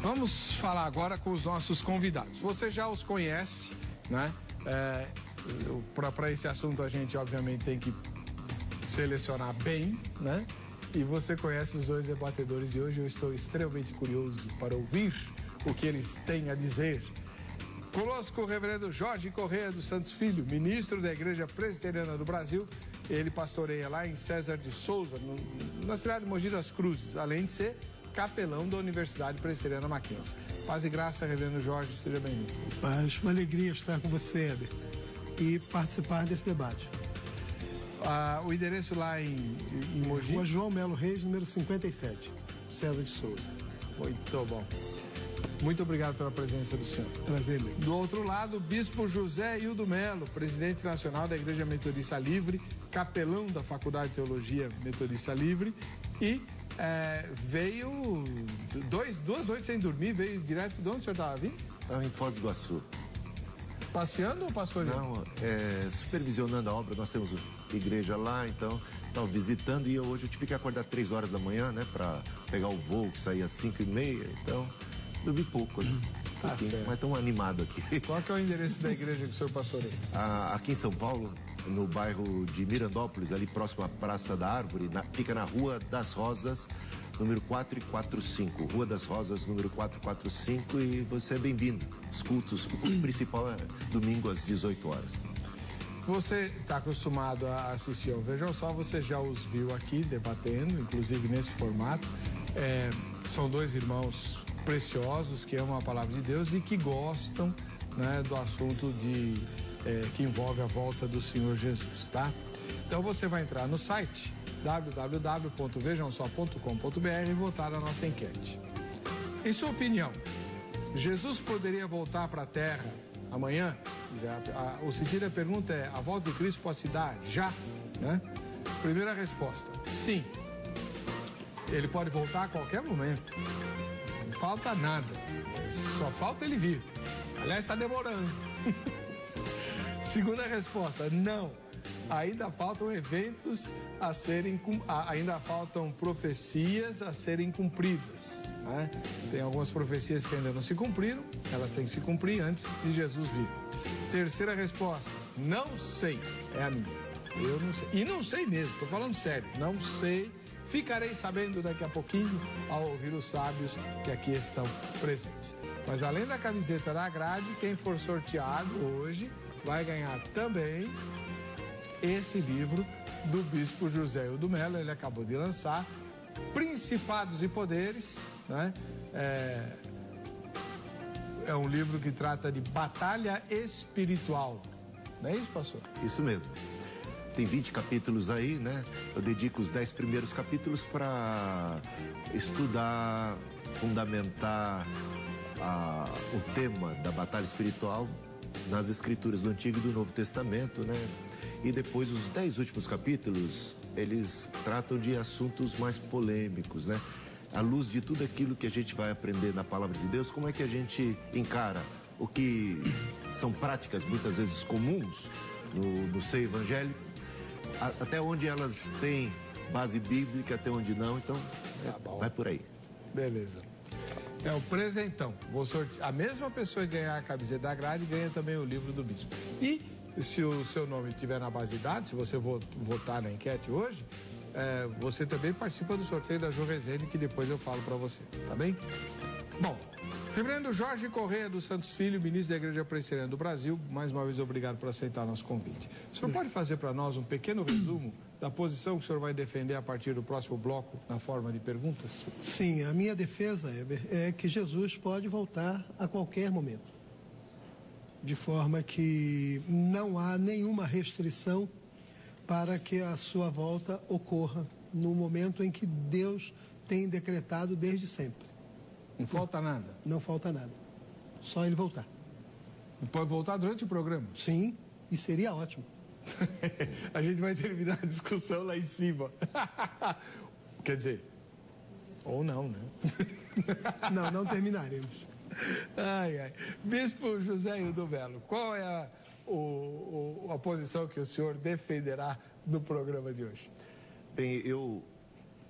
Vamos falar agora com os nossos convidados. Você já os conhece, né? Para esse assunto a gente obviamente tem que selecionar bem, né? E você conhece os dois debatedores de hoje. Eu estou extremamente curioso para ouvir o que eles têm a dizer. Conosco o reverendo Jorge Correia dos Santos Filho, ministro da Igreja Presbiteriana do Brasil. Ele pastoreia lá em César de Souza, na cidade de Mogi das Cruzes, além de ser capelão da Universidade Presbiteriana Mackenzie. Paz e graça, reverendo Jorge, seja bem-vindo. Paz, uma alegria estar com você, Éder, e participar desse debate. O endereço lá em Mogi? Rua João Melo Reis, número 57, César de Souza. Muito bom. Muito obrigado pela presença do senhor. Prazer, meu. Do outro lado, o bispo José Hildo Melo, presidente nacional da Igreja Metodista Livre, capelão da Faculdade de Teologia Metodista Livre e veio duas noites sem dormir, veio direto de onde o senhor estava vindo? Estava em Foz do Iguaçu. Passeando ou pastoreando? Não, supervisionando a obra, nós temos igreja lá, então estava visitando e hoje eu tive que acordar 3 horas da manhã, né, para pegar o voo que saía às 5h30, então dormi pouco, né? Tá certo. Mas tão animado aqui. Qual que é o endereço da igreja que o senhor pastoreia? Aqui em São Paulo, no bairro de Mirandópolis, ali próximo à Praça da Árvore, fica na Rua das Rosas, número 445. Rua das Rosas, número 445, e você é bem-vindo. Os cultos, o culto principal é domingo às 18 horas. Você está acostumado a assistir ao Vejam Só, você já os viu aqui debatendo, inclusive nesse formato. São dois irmãos preciosos que amam a palavra de Deus e que gostam, né, do assunto que envolve a volta do Senhor Jesus, tá? Então você vai entrar no site www.vejamsó.com.br e votar na nossa enquete. Em sua opinião, Jesus poderia voltar para a Terra amanhã? O sentido da pergunta é: a volta de Cristo pode se dar já, né? Primeira resposta: sim. Ele pode voltar a qualquer momento. Não falta nada. Só falta ele vir. Aliás, está demorando. Segunda resposta: não. Ainda faltam eventos a serem, ainda faltam profecias a serem cumpridas, né? Tem algumas profecias que ainda não se cumpriram, elas têm que se cumprir antes de Jesus vir. Terceira resposta: não sei, é a minha. Eu não sei. E não sei mesmo, estou falando sério, não sei. Ficarei sabendo daqui a pouquinho ao ouvir os sábios que aqui estão presentes. Mas além da camiseta da grade, quem for sorteado hoje vai ganhar também esse livro do bispo José Hildo Melo. Ele acabou de lançar, Principados e Poderes, né? É um livro que trata de batalha espiritual. Não é isso, pastor? Isso mesmo. Tem 20 capítulos aí, né? Eu dedico os 10 primeiros capítulos para estudar, fundamentar o tema da batalha espiritual nas escrituras do Antigo e do Novo Testamento, né? E depois os 10 últimos capítulos, eles tratam de assuntos mais polêmicos, né? À luz de tudo aquilo que a gente vai aprender na palavra de Deus, como é que a gente encara o que são práticas muitas vezes comuns no seio evangélico, até onde elas têm base bíblica, até onde não, então vai por aí. Beleza. É o presentão. Vou sortear. A mesma pessoa que ganhar a camiseta da grade ganha também o livro do bispo. E se o seu nome estiver na base de dados, se você votar na enquete hoje, você também participa do sorteio da Ju Rezende, que depois eu falo para você, tá bem? Bom, reverendo Jorge Correia dos Santos Filho, ministro da Igreja Presbiteriana do Brasil, mais uma vez obrigado por aceitar nosso convite. O senhor pode fazer para nós um pequeno resumo da posição que o senhor vai defender a partir do próximo bloco na forma de perguntas? Sim, a minha defesa, Heber, é que Jesus pode voltar a qualquer momento, de forma que não há nenhuma restrição para que a sua volta ocorra no momento em que Deus tem decretado desde sempre. Não falta nada? Não falta nada. Só ele voltar. Pode voltar durante o programa? Sim, e seria ótimo. A gente vai terminar a discussão lá em cima. Quer dizer, ou não, né? Não terminaremos. Ai. Bispo José Hildo Melo, qual é a posição que o senhor defenderá no programa de hoje? Bem, eu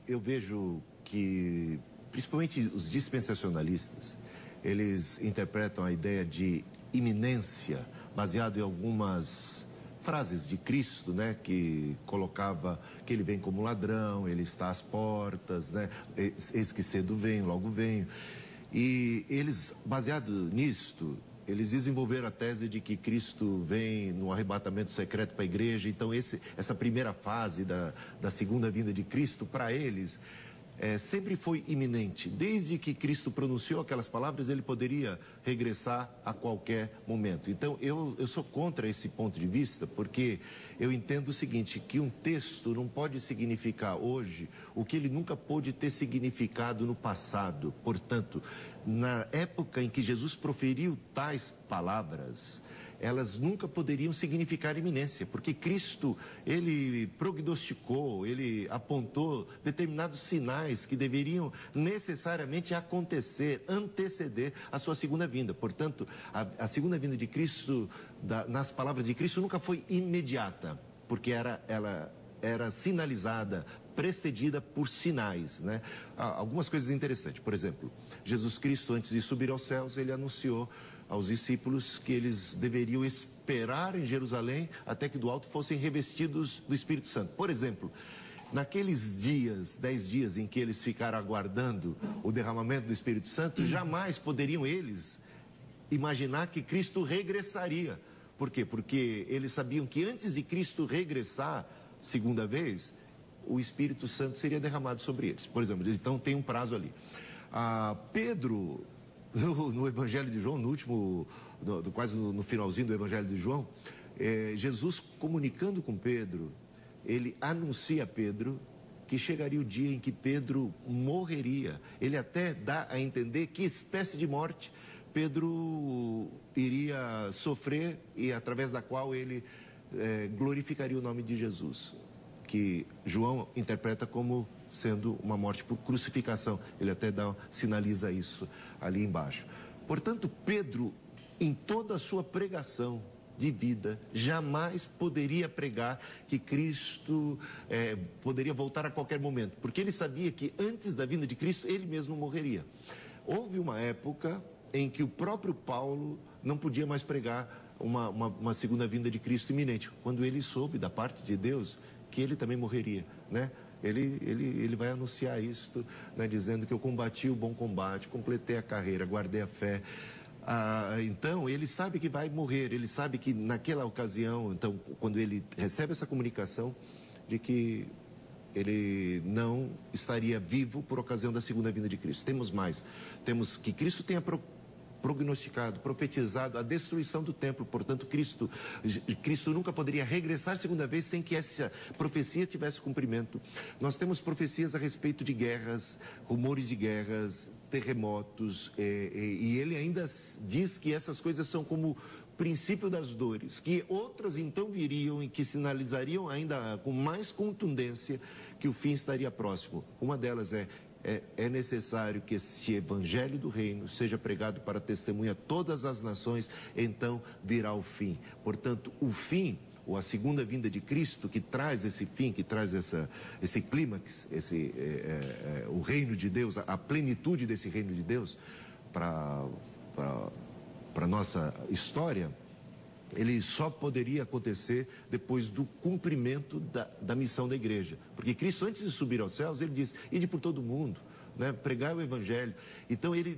vejo que principalmente os dispensacionalistas, eles interpretam a ideia de iminência baseado em algumas frases de Cristo, né, que colocava que ele vem como ladrão, ele está às portas, né, eis que cedo venho, logo venho. E eles, baseado nisto, eles desenvolveram a tese de que Cristo vem no arrebatamento secreto para a igreja. Então essa primeira fase da segunda vinda de Cristo, para eles, sempre foi iminente. Desde que Cristo pronunciou aquelas palavras, ele poderia regressar a qualquer momento. Então, eu sou contra esse ponto de vista, porque eu entendo o seguinte, que um texto não pode significar hoje o que ele nunca pôde ter significado no passado. Portanto, na época em que Jesus proferiu tais palavras, elas nunca poderiam significar iminência, porque Cristo, ele prognosticou, ele apontou determinados sinais que deveriam necessariamente acontecer, anteceder a sua segunda vinda. Portanto, a segunda vinda de Cristo, nas palavras de Cristo, nunca foi imediata, porque ela era sinalizada, precedida por sinais, né? Algumas coisas interessantes. Por exemplo, Jesus Cristo, antes de subir aos céus, ele anunciou aos discípulos que eles deveriam esperar em Jerusalém até que do alto fossem revestidos do Espírito Santo. Por exemplo, naqueles 10 dias em que eles ficaram aguardando o derramamento do Espírito Santo, jamais poderiam eles imaginar que Cristo regressaria. Por quê? Porque eles sabiam que antes de Cristo regressar, segunda vez, o Espírito Santo seria derramado sobre eles. Por exemplo, então tem um prazo ali. Pedro, no Evangelho de João, no último, quase no finalzinho do Evangelho de João, Jesus comunicando com Pedro, ele anuncia a Pedro que chegaria o dia em que Pedro morreria. Ele até dá a entender que espécie de morte Pedro iria sofrer e através da qual ele glorificaria o nome de Jesus, que João interpreta como sendo uma morte por crucificação. Ele até sinaliza isso ali embaixo. Portanto, Pedro, em toda a sua pregação de vida, jamais poderia pregar que Cristo poderia voltar a qualquer momento, porque ele sabia que antes da vinda de Cristo, ele mesmo morreria. Houve uma época em que o próprio Paulo não podia mais pregar uma segunda vinda de Cristo iminente, quando ele soube da parte de Deus que ele também morreria, né? Ele vai anunciar isso, né, dizendo que eu combati o bom combate, completei a carreira, guardei a fé. Então, ele sabe que vai morrer, ele sabe que naquela ocasião, então, quando ele recebe essa comunicação de que ele não estaria vivo por ocasião da segunda vinda de Cristo. Temos mais, temos que Cristo tenha prognosticado, profetizado a destruição do templo. Portanto, Cristo nunca poderia regressar segunda vez sem que essa profecia tivesse cumprimento. Nós temos profecias a respeito de guerras, rumores de guerras, terremotos, e ele ainda diz que essas coisas são como princípio das dores, que outras então viriam e que sinalizariam ainda com mais contundência que o fim estaria próximo. Uma delas é necessário que este evangelho do reino seja pregado para testemunha a todas as nações, então virá o fim. Portanto, o fim, ou a segunda vinda de Cristo, que traz esse fim, que traz esse clímax, o reino de Deus, a plenitude desse reino de Deus para a nossa história, ele só poderia acontecer depois do cumprimento da missão da igreja. Porque Cristo, antes de subir aos céus, ele disse, ide por todo mundo, né, pregar o evangelho. Então ele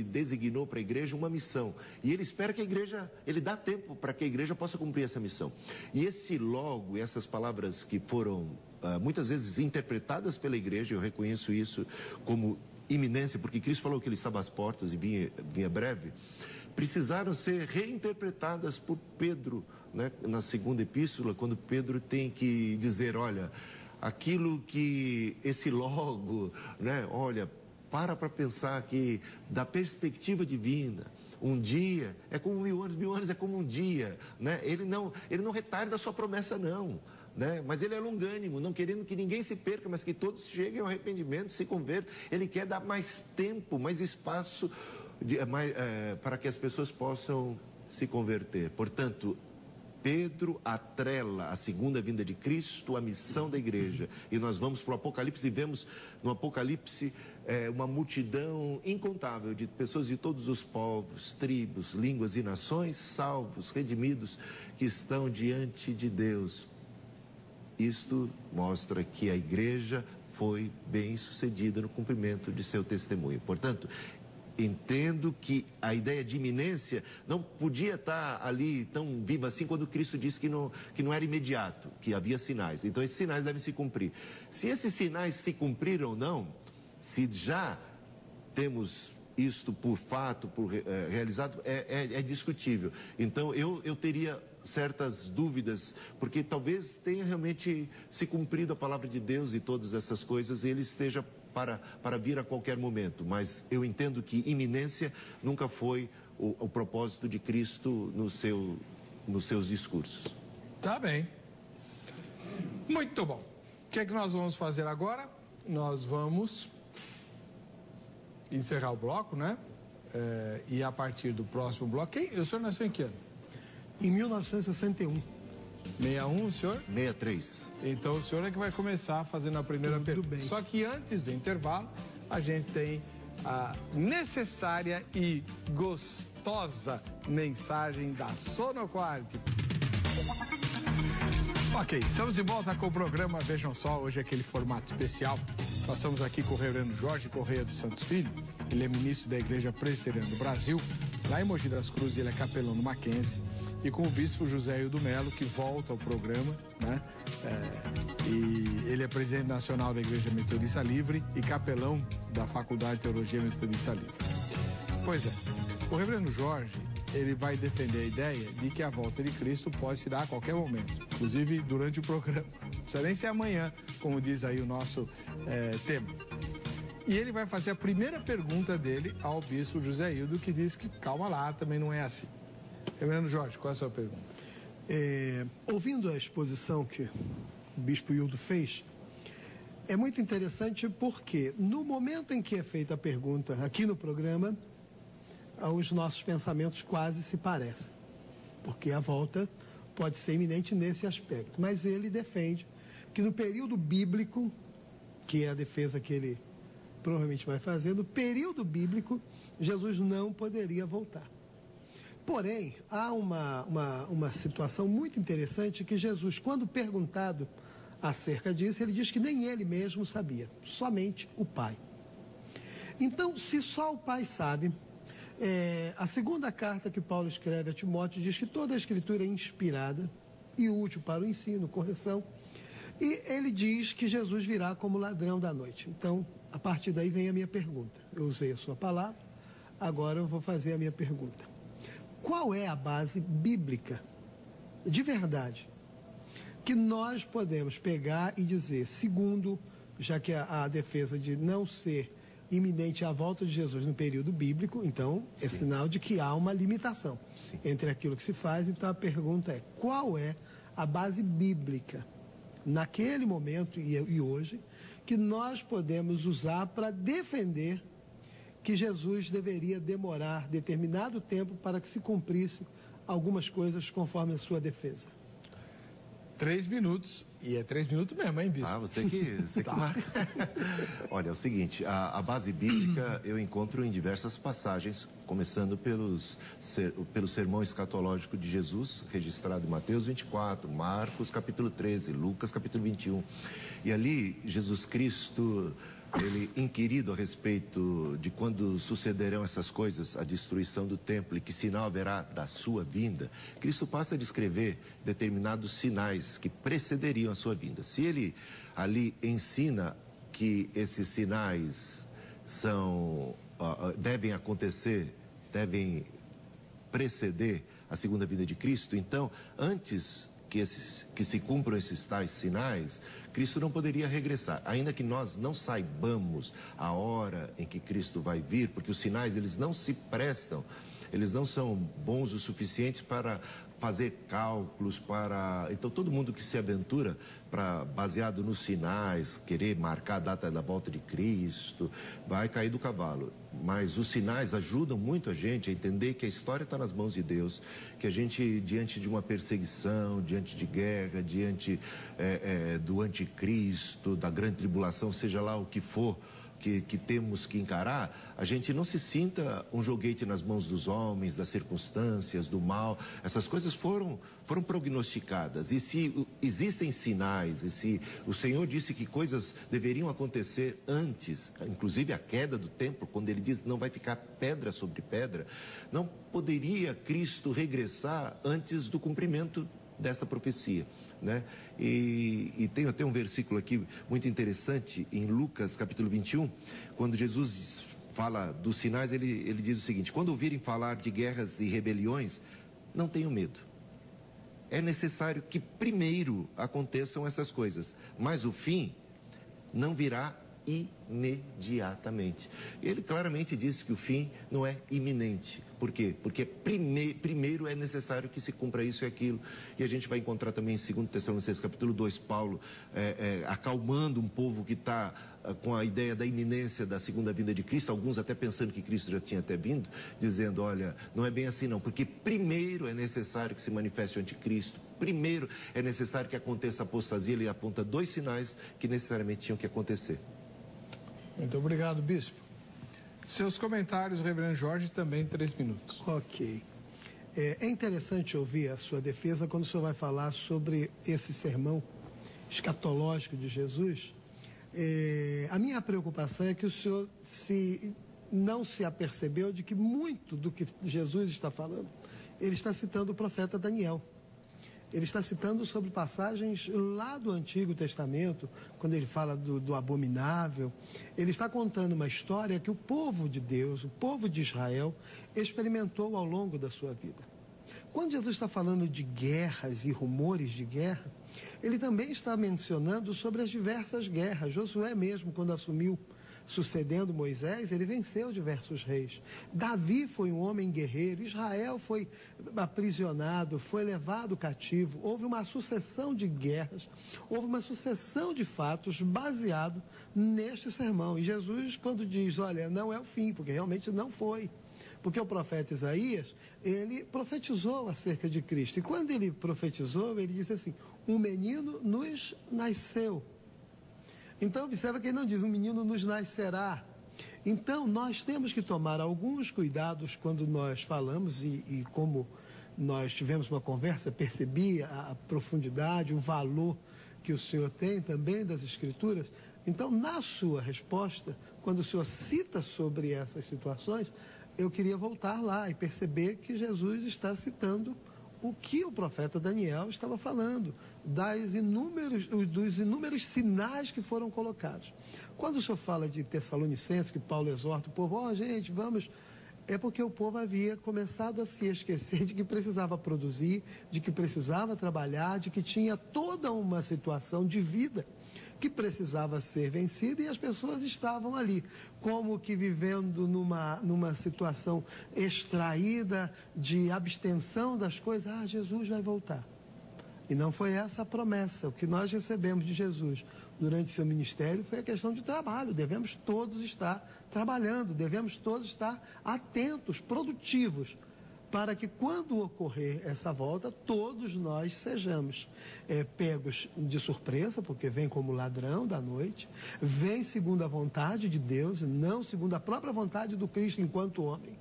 designou para a igreja uma missão. E ele espera que a igreja, ele dá tempo para que a igreja possa cumprir essa missão. E esse logo, essas palavras que foram muitas vezes interpretadas pela igreja, eu reconheço isso como iminência, porque Cristo falou que ele estava às portas e vinha breve, precisaram ser reinterpretadas por Pedro, né, na segunda epístola, quando Pedro tem que dizer, olha, aquilo que esse logo, né, olha, para pensar que da perspectiva divina, um dia é como 1000 anos é como um dia, né? Ele não retarda a sua promessa não, né? Mas ele é longânimo, não querendo que ninguém se perca, mas que todos cheguem ao arrependimento, se convertam. Ele quer dar mais tempo, mais espaço para que as pessoas possam se converter. Portanto, Pedro atrela a segunda vinda de Cristo à missão da igreja. E nós vamos para o Apocalipse e vemos no Apocalipse uma multidão incontável de pessoas de todos os povos, tribos, línguas e nações, salvos, redimidos, que estão diante de Deus. Isto mostra que a igreja foi bem sucedida no cumprimento de seu testemunho. Portanto, entendo que a ideia de iminência não podia estar ali tão viva assim quando Cristo disse que não era imediato, que havia sinais. Então, esses sinais devem se cumprir. Se esses sinais se cumpriram ou não, se já temos isto por fato, realizado, é discutível. Então, eu teria certas dúvidas, porque talvez tenha realmente se cumprido a palavra de Deus e todas essas coisas, e ele esteja para vir a qualquer momento. Mas eu entendo que iminência nunca foi o propósito de Cristo nos seus discursos. Tá bem. Muito bom. O que é que nós vamos fazer agora? Nós vamos encerrar o bloco, né? E a partir do próximo bloco... O senhor nasceu em que ano? Em 1961. 61, o senhor? 63. Então o senhor é que vai começar fazendo a primeira pergunta. Bem. Só que antes do intervalo, a gente tem a necessária e gostosa mensagem da Sonoquarte. Ok, estamos de volta com o programa Vejam Só, hoje é aquele formato especial. Nós estamos aqui com o reverendo Jorge Correia dos Santos Filho, ele é ministro da Igreja Presbiteriana do Brasil, lá em Mogi das Cruzes, ele é capelão no Mackenzie, e com o bispo José Hildo Melo, que volta ao programa, né? E ele é presidente nacional da Igreja Metodista Livre e capelão da Faculdade de Teologia Metodista Livre. Pois é, o reverendo Jorge, ele vai defender a ideia de que a volta de Cristo pode se dar a qualquer momento, inclusive durante o programa. Não precisa nem ser amanhã, como diz aí o nosso tema. E ele vai fazer a primeira pergunta dele ao bispo José Hildo, que diz que calma lá, também não é assim. Reverendo Jorge, qual é a sua pergunta? Ouvindo a exposição que o bispo Hildo fez, é muito interessante porque no momento em que é feita a pergunta aqui no programa, os nossos pensamentos quase se parecem, porque a volta pode ser iminente nesse aspecto. Mas ele defende que no período bíblico, que é a defesa que ele provavelmente vai fazer, no período bíblico, Jesus não poderia voltar. Porém, há uma situação muito interessante que Jesus, quando perguntado acerca disso, ele diz que nem ele mesmo sabia, somente o Pai. Então, se só o Pai sabe, a segunda carta que Paulo escreve a Timóteo diz que toda a Escritura é inspirada e útil para o ensino, correção, e ele diz que Jesus virá como ladrão da noite. Então, a partir daí vem a minha pergunta. Eu usei a sua palavra, agora eu vou fazer a minha pergunta. Qual é a base bíblica, de verdade, que nós podemos pegar e dizer, segundo, já que a defesa de não ser iminente a volta de Jesus no período bíblico, então é Sim. sinal de que há uma limitação Sim. entre aquilo que se faz. Então a pergunta é, qual é a base bíblica, naquele momento e hoje, que nós podemos usar para defender que Jesus deveria demorar determinado tempo para que se cumprisse algumas coisas conforme a sua defesa? 3 minutos, e é 3 minutos mesmo, hein, bispo? Você que marca. Olha, é o seguinte, a base bíblica eu encontro em diversas passagens, começando pelo sermão escatológico de Jesus, registrado em Mateus 24, Marcos capítulo 13, Lucas capítulo 21. E ali, Jesus Cristo, ele inquirido a respeito de quando sucederão essas coisas, a destruição do templo e que sinal haverá da sua vinda, Cristo passa a descrever determinados sinais que precederiam a sua vinda. Se ele ali ensina que esses sinais devem acontecer, devem preceder a segunda vinda de Cristo, então, antes que se cumpram esses tais sinais, Cristo não poderia regressar, ainda que nós não saibamos a hora em que Cristo vai vir, porque os sinais eles não se prestam, eles não são bons o suficiente para fazer cálculos para... Então, todo mundo que se aventura baseado nos sinais, querer marcar a data da volta de Cristo, vai cair do cavalo. Mas os sinais ajudam muito a gente a entender que a história está nas mãos de Deus, que a gente, diante de uma perseguição, diante de guerra, diante do anticristo, da grande tribulação, seja lá o que for, que temos que encarar, a gente não se sinta um joguete nas mãos dos homens, das circunstâncias, do mal. Essas coisas foram prognosticadas. E se existem sinais, e se o Senhor disse que coisas deveriam acontecer antes, inclusive a queda do templo, quando ele diz não vai ficar pedra sobre pedra, não poderia Cristo regressar antes do cumprimento dessa profecia, né? E tem até um versículo aqui muito interessante em Lucas capítulo 21, quando Jesus fala dos sinais, ele diz o seguinte: quando ouvirem falar de guerras e rebeliões, não tenham medo. É necessário que primeiro aconteçam essas coisas, mas o fim não virá imediatamente. Ele claramente disse que o fim não é iminente. Por quê? Porque primeiro é necessário que se cumpra isso e aquilo. E a gente vai encontrar também em 2 Tessalonicenses capítulo 2, Paulo acalmando um povo que está com a ideia da iminência da segunda vinda de Cristo, alguns até pensando que Cristo já tinha até vindo, dizendo, olha, não é bem assim não, porque primeiro é necessário que se manifeste o anticristo, primeiro é necessário que aconteça a apostasia. Ele aponta 2 sinais que necessariamente tinham que acontecer. Muito obrigado, bispo. Seus comentários, reverendo Jorge, também 3 minutos. Ok. É interessante ouvir a sua defesa quando o senhor vai falar sobre esse sermão escatológico de Jesus. A minha preocupação é que o senhor não se apercebeu de que muito do que Jesus está falando, ele está citando o profeta Daniel. Ele está citando sobre passagens lá do Antigo Testamento, quando ele fala do abominável. Ele está contando uma história que o povo de Deus, o povo de Israel, experimentou ao longo da sua vida. Quando Jesus está falando de guerras e rumores de guerra, ele também está mencionando sobre as diversas guerras. Josué mesmo, quando assumiu, sucedendo Moisés, ele venceu diversos reis. Davi foi um homem guerreiro. Israel foi aprisionado, foi levado cativo. Houve uma sucessão de guerras, houve uma sucessão de fatos baseado neste sermão. E Jesus, quando diz, olha, não é o fim, porque realmente não foi. Porque o profeta Isaías, ele profetizou acerca de Cristo. E quando ele profetizou, ele disse assim, um menino nos nasceu. Então, observa que ele não diz, um menino nos nascerá. Então, nós temos que tomar alguns cuidados quando nós falamos, e como nós tivemos uma conversa, percebi a profundidade, o valor que o senhor tem também das Escrituras. Então, na sua resposta, quando o senhor cita sobre essas situações, eu queria voltar lá e perceber que Jesus está citando o que o profeta Daniel estava falando, dos inúmeros sinais que foram colocados. Quando o senhor fala de Tessalonicenses, que Paulo exorta o povo, gente, vamos... É porque o povo havia começado a se esquecer de que precisava produzir, de que precisava trabalhar, de que tinha toda uma situação de vida que precisava ser vencida, e as pessoas estavam ali, como que vivendo numa situação extraída de abstenção das coisas. Jesus vai voltar. E não foi essa a promessa. O que nós recebemos de Jesus durante seu ministério foi a questão de trabalho. Devemos todos estar trabalhando, devemos todos estar atentos, produtivos, para que quando ocorrer essa volta, todos nós sejamos pegos de surpresa, porque vem como ladrão da noite, vem segundo a vontade de Deus, e não segundo a própria vontade do Cristo enquanto homem.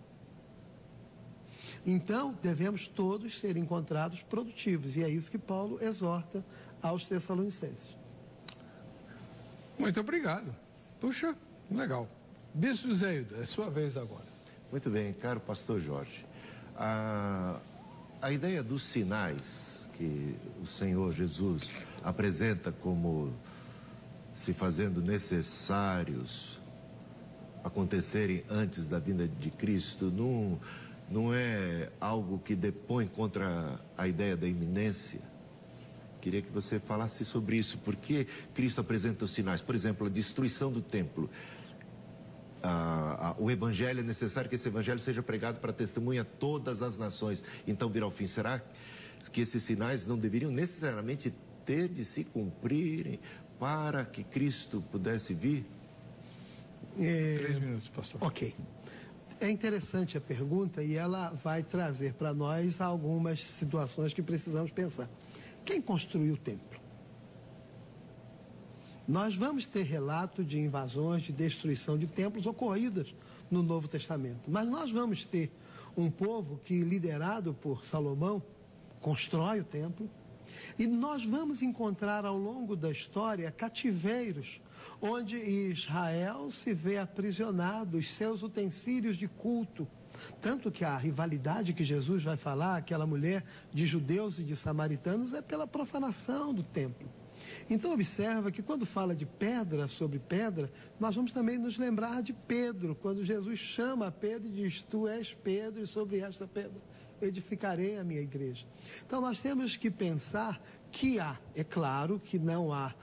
Então, devemos todos ser encontrados produtivos, e é isso que Paulo exorta aos Tessalonicenses. Muito obrigado. Puxa, legal. Bispo Zéido, é sua vez agora. Muito bem, caro pastor Jorge. A ideia dos sinais que o Senhor Jesus apresenta como se fazendo necessários acontecerem antes da vinda de Cristo não é algo que depõe contra a ideia da iminência. Queria que você falasse sobre isso. Por que Cristo apresenta os sinais? Por exemplo, a destruição do templo. O evangelho, é necessário que esse evangelho seja pregado para testemunha a todas as nações, então virá o fim. Será que esses sinais não deveriam necessariamente ter de se cumprirem para que Cristo pudesse vir? 3 minutos, pastor. Ok. É interessante a pergunta e ela vai trazer para nós algumas situações que precisamos pensar. Quem construiu o templo? Nós vamos ter relato de invasões, de destruição de templos ocorridas no Novo Testamento. Mas nós vamos ter um povo que, liderado por Salomão, constrói o templo. E nós vamos encontrar ao longo da história cativeiros, onde Israel se vê aprisionado, os seus utensílios de culto. Tanto que a rivalidade que Jesus vai falar, aquela mulher de judeus e de samaritanos, é pela profanação do templo. Então observa que quando fala de pedra sobre pedra, nós vamos também nos lembrar de Pedro, quando Jesus chama Pedro e diz: tu és Pedro e sobre esta pedra edificarei a minha igreja. Então nós temos que pensar que é claro que não há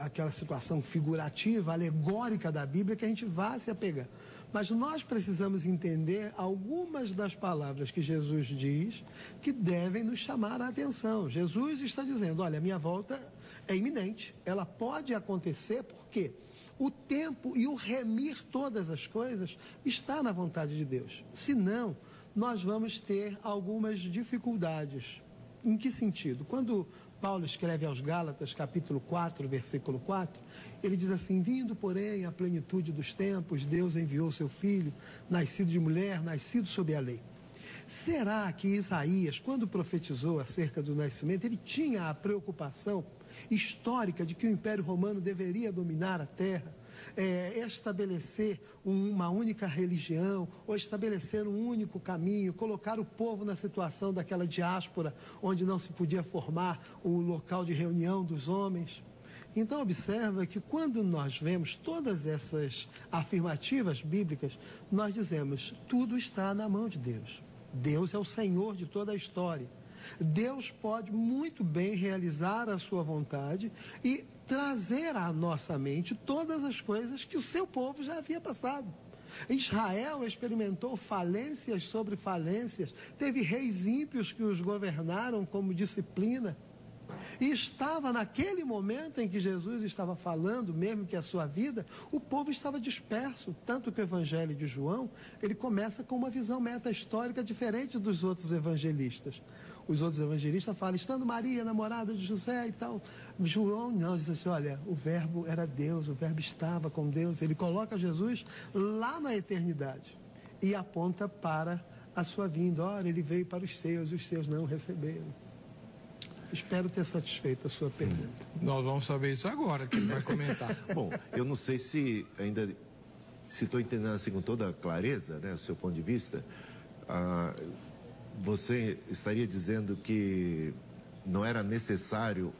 aquela situação figurativa, alegórica da Bíblia que a gente vá se apegar. Mas nós precisamos entender algumas das palavras que Jesus diz que devem nos chamar a atenção. Jesus está dizendo: olha, a minha volta é iminente, ela pode acontecer porque o tempo e o remir todas as coisas está na vontade de Deus. Senão, nós vamos ter algumas dificuldades. Em que sentido? Quando Paulo escreve aos Gálatas, capítulo 4, versículo 4, ele diz assim: vindo, porém, à plenitude dos tempos, Deus enviou seu Filho, nascido de mulher, nascido sob a lei. Será que Isaías, quando profetizou acerca do nascimento, ele tinha a preocupação histórica de que o Império Romano deveria dominar a terra, estabelecer uma única religião, ou estabelecer um único caminho, colocar o povo na situação daquela diáspora, onde não se podia formar o local de reunião dos homens? Então observa que quando nós vemos todas essas afirmativas bíblicas, nós dizemos: tudo está na mão de Deus. Deus é o Senhor de toda a história. Deus pode muito bem realizar a sua vontade e trazer à nossa mente todas as coisas que o seu povo já havia passado. Israel experimentou falências sobre falências, teve reis ímpios que os governaram como disciplina. E estava naquele momento em que Jesus estava falando, mesmo que a sua vida, o povo estava disperso. Tanto que o Evangelho de João, ele começa com uma visão meta-histórica diferente dos outros evangelistas. Os outros evangelistas falam: estando Maria, namorada de José e tal. João não, diz assim: olha, o verbo era Deus, o verbo estava com Deus. Ele coloca Jesus lá na eternidade e aponta para a sua vinda. Ora, ele veio para os seus não o receberam. Espero ter satisfeito a sua pergunta. Nós vamos saber isso agora, que ele vai comentar. Bom, eu não sei se estou entendendo assim com toda clareza, né, o seu ponto de vista. Você estaria dizendo que não era necessário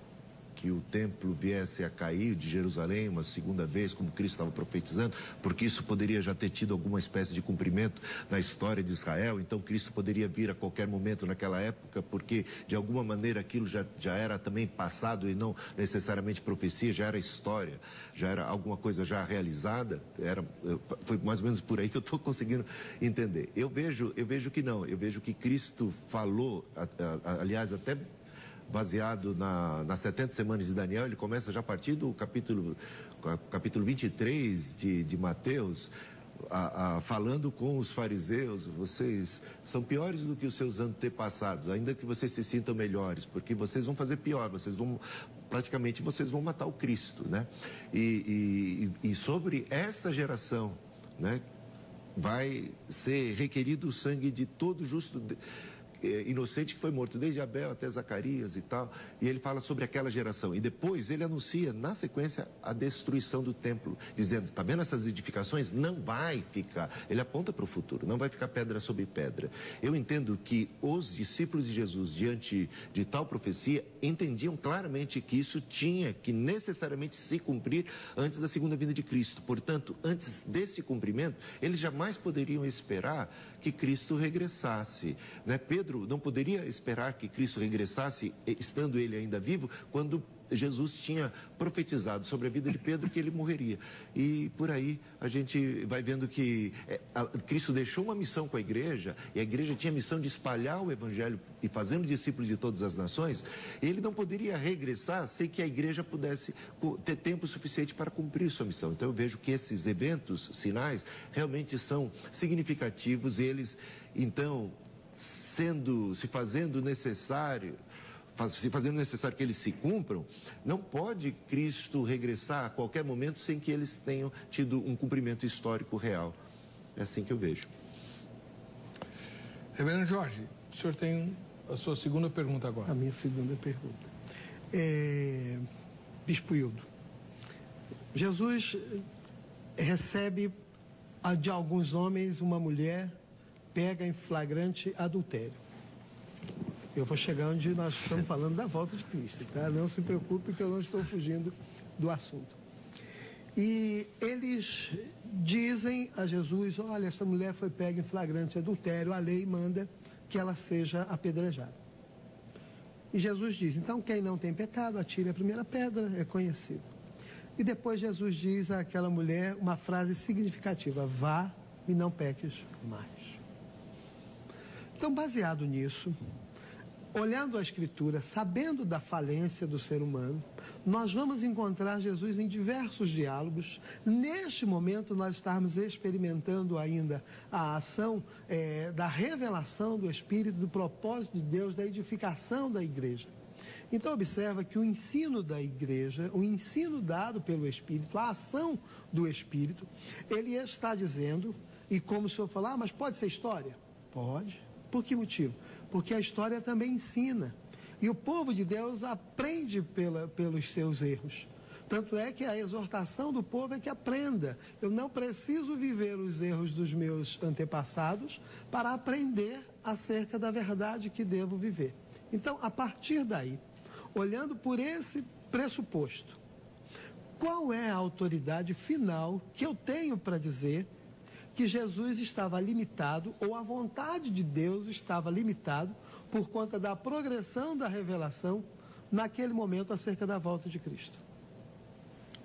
que o templo viesse a cair de Jerusalém uma segunda vez, como Cristo estava profetizando, porque isso poderia já ter tido alguma espécie de cumprimento na história de Israel. Então Cristo poderia vir a qualquer momento naquela época, porque de alguma maneira aquilo já era também passado e não necessariamente profecia, já era história, já era alguma coisa já realizada. Foi mais ou menos por aí que eu estou conseguindo entender. Eu vejo que não, eu vejo que Cristo falou, aliás, até baseado nas 70 semanas de Daniel, ele começa já a partir do capítulo 23 de Mateus, falando com os fariseus: vocês são piores do que os seus antepassados, ainda que vocês se sintam melhores, porque vocês vão fazer pior, vocês vão matar o Cristo, né? E sobre esta geração, né, vai ser requerido o sangue de todo justo inocente que foi morto, desde Abel até Zacarias e tal, e ele fala sobre aquela geração, e depois ele anuncia na sequência a destruição do templo, dizendo: está vendo essas edificações? Não vai ficar, ele aponta para o futuro, não vai ficar pedra sobre pedra. Eu entendo que os discípulos de Jesus, diante de tal profecia, entendiam claramente que isso tinha que necessariamente se cumprir antes da segunda vinda de Cristo. Portanto, antes desse cumprimento, eles jamais poderiam esperar que Cristo regressasse, né? Pedro não poderia esperar que Cristo regressasse, estando ele ainda vivo, quando Jesus tinha profetizado sobre a vida de Pedro que ele morreria. E por aí a gente vai vendo que Cristo deixou uma missão com a igreja, e a igreja tinha a missão de espalhar o evangelho e fazendo discípulos de todas as nações. Ele não poderia regressar sem que a igreja pudesse ter tempo suficiente para cumprir sua missão. Então eu vejo que esses eventos, sinais, realmente são significativos, e eles, então, se fazendo necessário que eles se cumpram, não pode Cristo regressar a qualquer momento sem que eles tenham tido um cumprimento histórico real. É assim que eu vejo. Reverendo Jorge, o senhor tem a sua segunda pergunta agora. A minha segunda pergunta. Bispo Hildo, Jesus recebe de alguns homens uma mulher pega em flagrante adultério. Eu vou chegar onde nós estamos falando da volta de Cristo, tá? Não se preocupe que eu não estou fugindo do assunto. E eles dizem a Jesus, olha, essa mulher foi pega em flagrante adultério, a lei manda que ela seja apedrejada. E Jesus diz, então quem não tem pecado, atire a primeira pedra, é conhecido. E depois Jesus diz àquela mulher uma frase significativa, vá e não peques mais. Então, baseado nisso, olhando a Escritura, sabendo da falência do ser humano, nós vamos encontrar Jesus em diversos diálogos. Neste momento, nós estamos experimentando ainda a ação da revelação do Espírito, do propósito de Deus, da edificação da igreja. Então, observa que o ensino da igreja, o ensino dado pelo Espírito, a ação do Espírito, ele está dizendo, e como o senhor falou, mas pode ser história? Pode. Por que motivo? Porque a história também ensina. E o povo de Deus aprende pelos seus erros. Tanto é que a exortação do povo é que aprenda. Eu não preciso viver os erros dos meus antepassados para aprender acerca da verdade que devo viver. Então, a partir daí, olhando por esse pressuposto, qual é a autoridade final que eu tenho para dizer que Jesus estava limitado, ou a vontade de Deus estava limitado, por conta da progressão da revelação naquele momento acerca da volta de Cristo?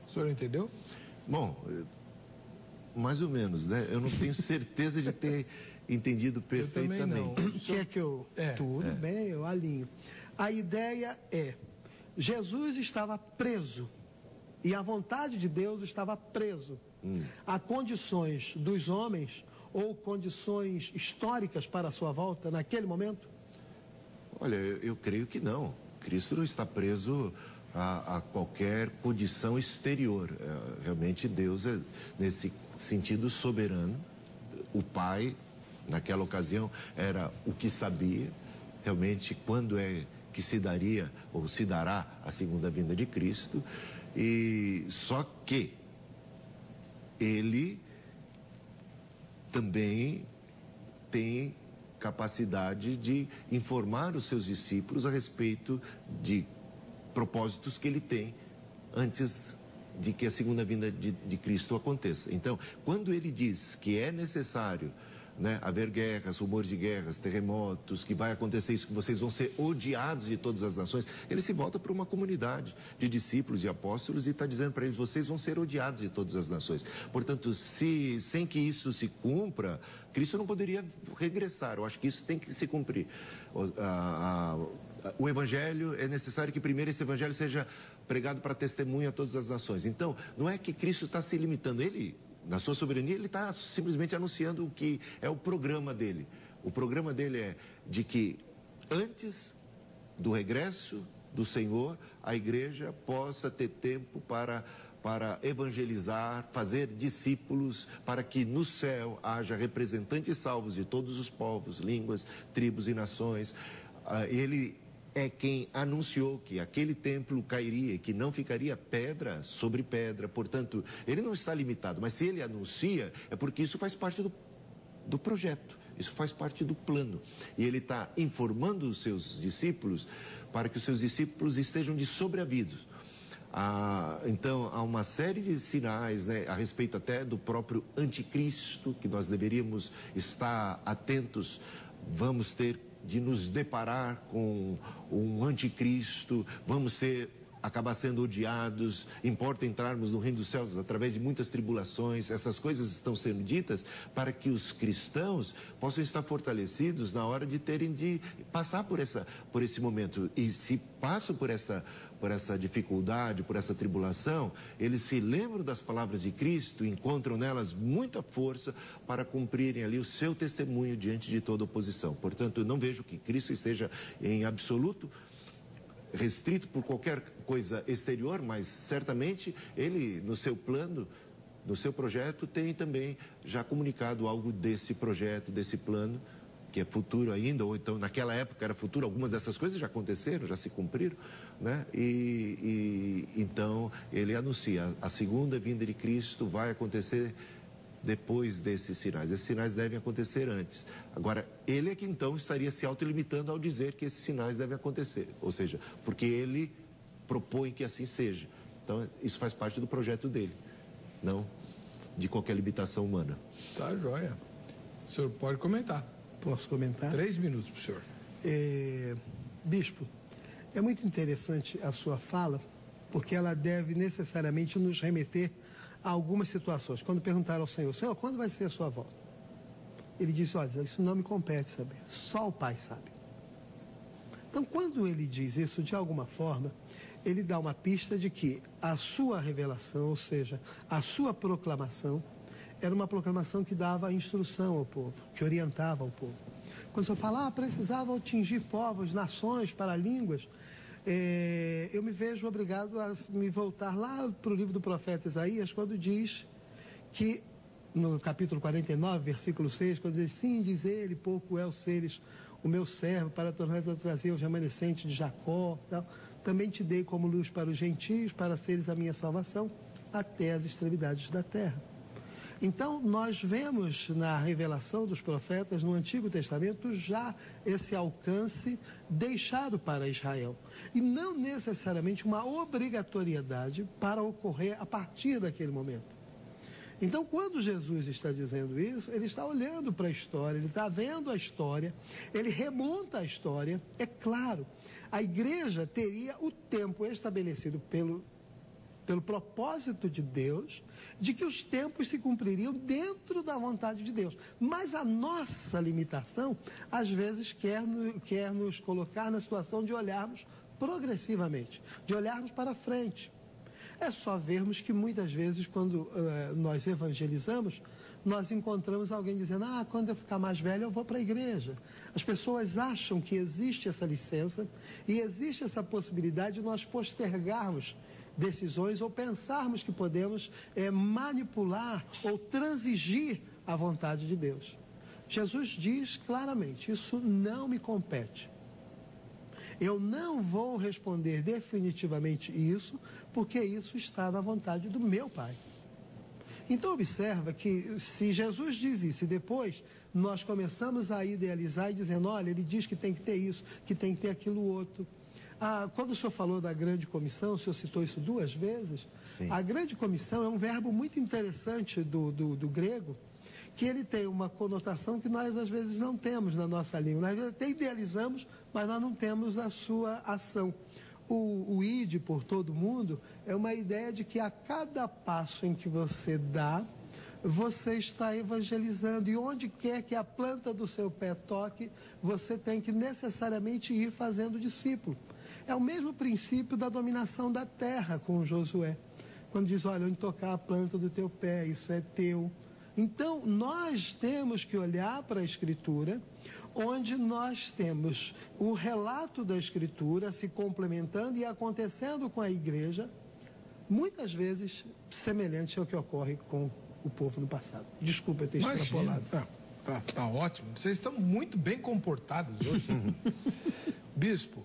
O senhor entendeu? Bom, mais ou menos, né? Eu não tenho certeza de ter entendido perfeitamente. Eu também não. Quer que eu... Tudo bem, eu alinho. A ideia é, Jesus estava preso, e a vontade de Deus estava preso a condições dos homens ou condições históricas para a sua volta naquele momento? Olha, eu creio que não. Cristo não está preso a qualquer condição exterior. Realmente Deus é, nesse sentido, soberano. O Pai, naquela ocasião, era o que sabia realmente quando é que se daria ou se dará a segunda vinda de Cristo. E só que ele também tem capacidade de informar os seus discípulos a respeito de propósitos que ele tem antes de que a segunda vinda de Cristo aconteça. Então, quando ele diz que é necessário, né, haver guerras, rumores de guerras, terremotos, que vai acontecer isso, que vocês vão ser odiados de todas as nações, ele se volta para uma comunidade de discípulos e apóstolos e está dizendo para eles, vocês vão ser odiados de todas as nações. Portanto, sem que isso se cumpra, Cristo não poderia regressar. Eu acho que isso tem que se cumprir. O Evangelho, é necessário que primeiro esse Evangelho seja pregado para testemunho a todas as nações. Então, não é que Cristo está se limitando, ele... Na sua soberania, ele está simplesmente anunciando o que é o programa dele. O programa dele é de que antes do regresso do Senhor, a igreja possa ter tempo para evangelizar, fazer discípulos, para que no céu haja representantes salvos de todos os povos, línguas, tribos e nações. Ele é quem anunciou que aquele templo cairia, que não ficaria pedra sobre pedra. Portanto, ele não está limitado, mas se ele anuncia, é porque isso faz parte do projeto, isso faz parte do plano. E ele está informando os seus discípulos para que os seus discípulos estejam de sobreaviso. Então, há uma série de sinais, né, a respeito até do próprio anticristo, que nós deveríamos estar atentos. Vamos ter de nos deparar com um anticristo, vamos ser acabar sendo odiados, importa entrarmos no reino dos céus através de muitas tribulações. Essas coisas estão sendo ditas para que os cristãos possam estar fortalecidos na hora de terem de passar por esse momento. E se passam por essa dificuldade, por essa tribulação, eles se lembram das palavras de Cristo, encontram nelas muita força para cumprirem ali o seu testemunho diante de toda oposição. Portanto, eu não vejo que Cristo esteja em absoluto restrito por qualquer coisa exterior, mas certamente ele, no seu plano, no seu projeto, tem também já comunicado algo desse projeto, desse plano, que é futuro ainda, ou então naquela época era futuro. Algumas dessas coisas já aconteceram, já se cumpriram, né? Então ele anuncia: a segunda vinda de Cristo vai acontecer depois desses sinais. Esses sinais devem acontecer antes. Agora, ele é que então estaria se autolimitando ao dizer que esses sinais devem acontecer, ou seja, porque ele propõe que assim seja. Então, isso faz parte do projeto dele, não de qualquer limitação humana. Tá, joia. O senhor pode comentar. Posso comentar? 3 minutos para o senhor. Bispo, é muito interessante a sua fala, porque ela deve necessariamente nos remeter a algumas situações. Quando perguntaram ao Senhor: Senhor, quando vai ser a sua volta? Ele disse: olha, isso não me compete saber, só o Pai sabe. Então, quando ele diz isso, de alguma forma, ele dá uma pista de que a sua revelação, ou seja, a sua proclamação, era uma proclamação que dava instrução ao povo, que orientava o povo. Quando o Senhor fala, precisava atingir povos, nações, para línguas, eu me vejo obrigado a me voltar lá para o livro do profeta Isaías, quando diz que, no capítulo 49, versículo 6, quando diz: sim, diz ele, pouco é os seres o meu servo, para tornar a trazer os remanescentes de Jacó, tal. Também te dei como luz para os gentios, para seres a minha salvação, até as extremidades da terra. Então, nós vemos na revelação dos profetas no Antigo Testamento já esse alcance deixado para Israel. E não necessariamente uma obrigatoriedade para ocorrer a partir daquele momento. Então, quando Jesus está dizendo isso, ele está olhando para a história, ele está vendo a história, ele remonta a história. É claro, a igreja teria o tempo estabelecido pelo propósito de Deus, de que os tempos se cumpririam dentro da vontade de Deus. Mas a nossa limitação, às vezes, quer nos colocar na situação de olharmos progressivamente, de olharmos para frente. É só vermos que muitas vezes, quando nós evangelizamos, nós encontramos alguém dizendo: quando eu ficar mais velho eu vou para a igreja. As pessoas acham que existe essa licença e existe essa possibilidade de nós postergarmos decisões ou pensarmos que podemos manipular ou transigir a vontade de Deus. Jesus diz claramente: isso não me compete. Eu não vou responder definitivamente isso, porque isso está na vontade do meu Pai. Então observa que se Jesus diz isso e depois nós começamos a idealizar e dizendo: olha, ele diz que tem que ter isso, que tem que ter aquilo outro. Quando o senhor falou da grande comissão, o senhor citou isso 2 vezes. Sim. A grande comissão é um verbo muito interessante do grego, que ele tem uma conotação que nós às vezes não temos na nossa língua. Nós até idealizamos, mas nós não temos a sua ação. O ide por todo mundo é uma ideia de que a cada passo em que você dá, você está evangelizando. E onde quer que a planta do seu pé toque, você tem que necessariamente ir fazendo discípulo. É o mesmo princípio da dominação da terra com Josué. Quando diz: olha, onde tocar a planta do teu pé, isso é teu. Então, nós temos que olhar para a Escritura, onde nós temos o relato da Escritura se complementando e acontecendo com a igreja, muitas vezes semelhante ao que ocorre com o povo no passado. Desculpa eu ter extrapolado. Tá ótimo. Vocês estão muito bem comportados hoje. Bispo,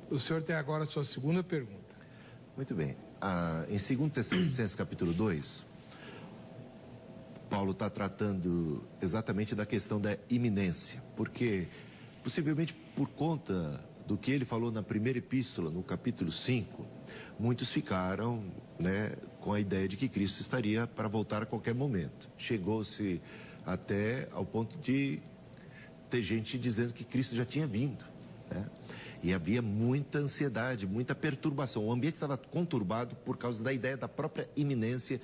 o senhor tem agora a sua segunda pergunta. Muito bem. Em 2 Tessalonicenses capítulo 2... Paulo está tratando exatamente da questão da iminência, porque possivelmente por conta do que ele falou na primeira epístola, no capítulo 5, muitos ficaram, com a ideia de que Cristo estaria para voltar a qualquer momento. Chegou-se até ao ponto de ter gente dizendo que Cristo já tinha vindo, né? E havia muita ansiedade, muita perturbação. O ambiente estava conturbado por causa da ideia da própria iminência.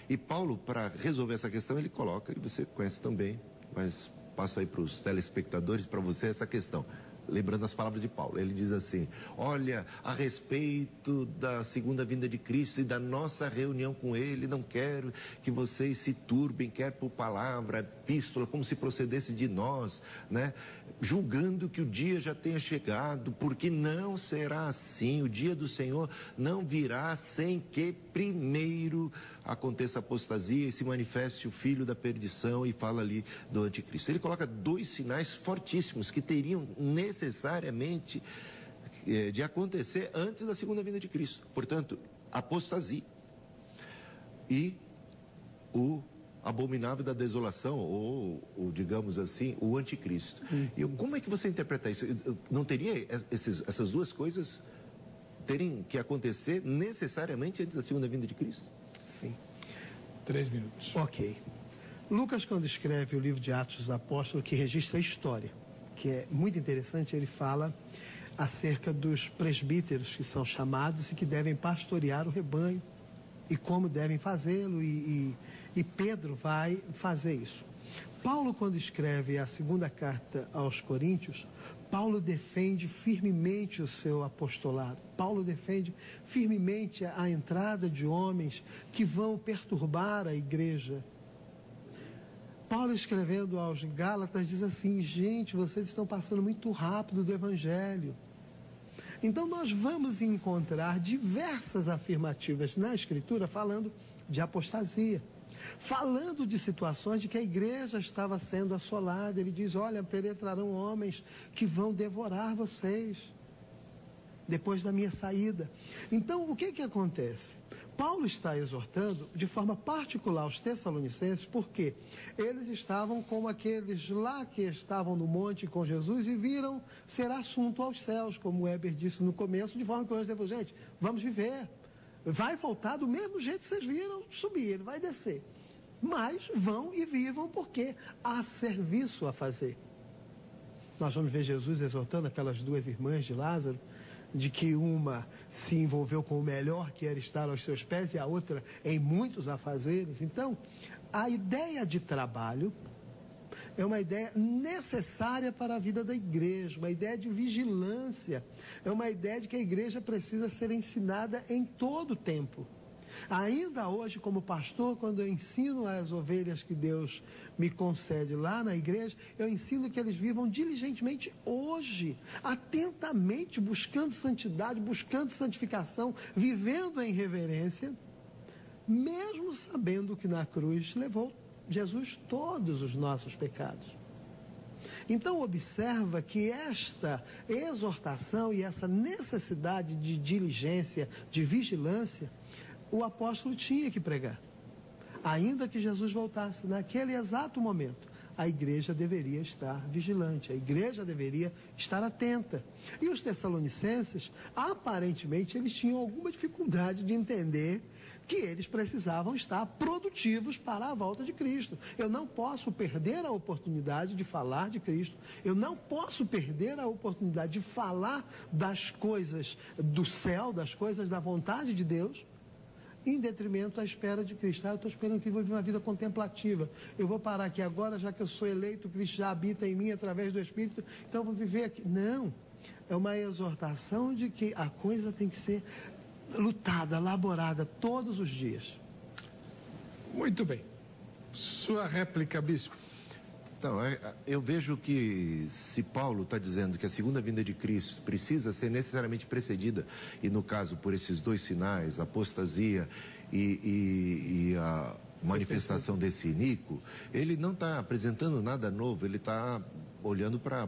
E Paulo, para resolver essa questão, ele coloca, e você conhece também, mas passo aí para os telespectadores, para você, essa questão. Lembrando as palavras de Paulo, ele diz assim: olha, a respeito da segunda vinda de Cristo e da nossa reunião com Ele, não quero que vocês se turbem, quer por palavra, epístola, como se procedesse de nós, né? Julgando que o dia já tenha chegado, porque não será assim, o dia do Senhor não virá sem que primeiro aconteça a apostasia e se manifeste o filho da perdição, e fala ali do anticristo. Ele coloca dois sinais fortíssimos que teriam necessariamente de acontecer antes da segunda vinda de Cristo. Portanto, apostasia e o abominável da desolação, ou digamos assim, o anticristo. E como é que você interpreta isso? Não teria essas duas coisas terem que acontecer necessariamente antes da segunda vinda de Cristo? Sim. 3 minutos. Ok. Lucas, quando escreve o livro de Atos dos Apóstolos, que registra a história, que é muito interessante, ele fala acerca dos presbíteros que são chamados e que devem pastorear o rebanho e como devem fazê-lo, e Pedro vai fazer isso. Paulo, quando escreve a segunda carta aos Coríntios, Paulo defende firmemente o seu apostolado. Paulo defende firmemente a entrada de homens que vão perturbar a igreja. Paulo, escrevendo aos Gálatas, diz assim: gente, vocês estão passando muito rápido do evangelho. Então nós vamos encontrar diversas afirmativas na Escritura falando de apostasia, falando de situações de que a igreja estava sendo assolada. Ele diz: olha, penetrarão homens que vão devorar vocês depois da minha saída. Então, o que acontece? Paulo está exortando de forma particular os Tessalonicenses, porque eles estavam como aqueles lá que estavam no monte com Jesus e viram ser assunto aos céus, como o Weber disse no começo, de forma que hoje falou: gente, vamos viver, vai voltar do mesmo jeito que vocês viram subir, ele vai descer, mas vão e vivam, porque há serviço a fazer. Nós vamos ver Jesus exortando aquelas duas irmãs de Lázaro, de que uma se envolveu com o melhor, que era estar aos seus pés, e a outra em muitos afazeres. Então, a ideia de trabalho é uma ideia necessária para a vida da igreja, uma ideia de vigilância, é uma ideia de que a igreja precisa ser ensinada em todo o tempo. Ainda hoje, como pastor, quando eu ensino as ovelhas que Deus me concede lá na igreja, eu ensino que eles vivam diligentemente hoje, atentamente, buscando santidade, buscando santificação, vivendo em reverência, mesmo sabendo que na cruz levou Jesus todos os nossos pecados. Então observa que esta exortação e essa necessidade de diligência, de vigilância, o apóstolo tinha que pregar. Ainda que Jesus voltasse naquele exato momento, a igreja deveria estar vigilante, a igreja deveria estar atenta. E os Tessalonicenses, aparentemente, eles tinham alguma dificuldade de entender que eles precisavam estar produtivos para a volta de Cristo. Eu não posso perder a oportunidade de falar de Cristo, eu não posso perder a oportunidade de falar das coisas do céu, das coisas da vontade de Deus, em detrimento à espera de Cristo. Eu estou esperando que eu vou viver uma vida contemplativa. Eu vou parar aqui agora, já que eu sou eleito, Cristo já habita em mim através do Espírito, então eu vou viver aqui. Não, é uma exortação de que a coisa tem que ser lutada, elaborada todos os dias. Muito bem. Sua réplica, bispo. Então, eu vejo que se Paulo está dizendo que a segunda vinda de Cristo precisa ser necessariamente precedida, e no caso por esses dois sinais, a apostasia e a manifestação desse iníquo, ele não está apresentando nada novo, ele está olhando para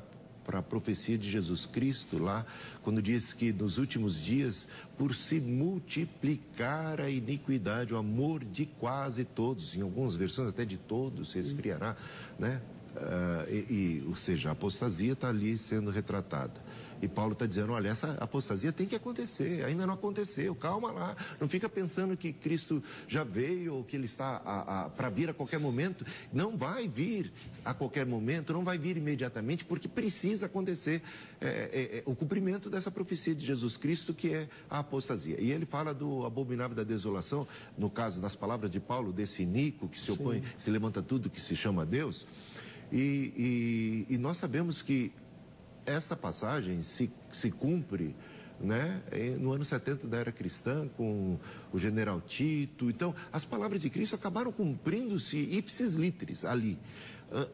a profecia de Jesus Cristo lá, quando diz que nos últimos dias, por se multiplicar a iniquidade, o amor de quase todos, em algumas versões até de todos, se esfriará, né? Ou seja, a apostasia está ali sendo retratada. E Paulo está dizendo, olha, essa apostasia tem que acontecer, ainda não aconteceu, calma lá, não fica pensando que Cristo já veio ou que ele está para vir a qualquer momento. Não vai vir a qualquer momento, não vai vir imediatamente, porque precisa acontecer o cumprimento dessa profecia de Jesus Cristo, que é a apostasia. E ele fala do abominável da desolação, no caso, nas palavras de Paulo, desse iníquo que se opõe, sim, se levanta tudo que se chama Deus. E nós sabemos que essa passagem se cumpre, né, no ano 70 da era cristã, com o general Tito. Então, as palavras de Cristo acabaram cumprindo-se ipsis literis ali.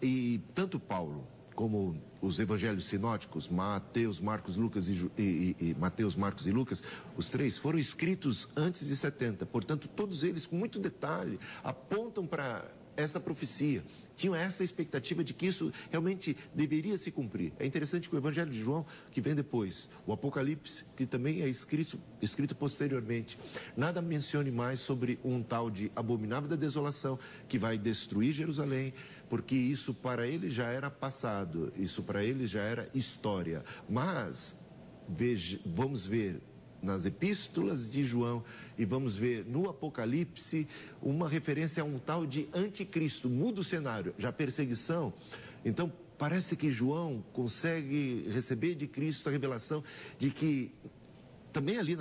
E tanto Paulo como os evangelhos sinóticos, Mateus, Marcos, Lucas e Mateus, Marcos e Lucas, os três foram escritos antes de 70. Portanto, todos eles, com muito detalhe, apontam para essa profecia. Tinham essa expectativa de que isso realmente deveria se cumprir. É interessante que o Evangelho de João, que vem depois, o Apocalipse, que também é escrito posteriormente, nada mencione mais sobre um tal de abominável da desolação que vai destruir Jerusalém, porque isso para ele já era passado, isso para ele já era história. Mas vamos ver nas epístolas de João e vamos ver no Apocalipse uma referência a um tal de anticristo. Muda o cenário, já perseguição. Então parece que João consegue receber de Cristo a revelação de que também ali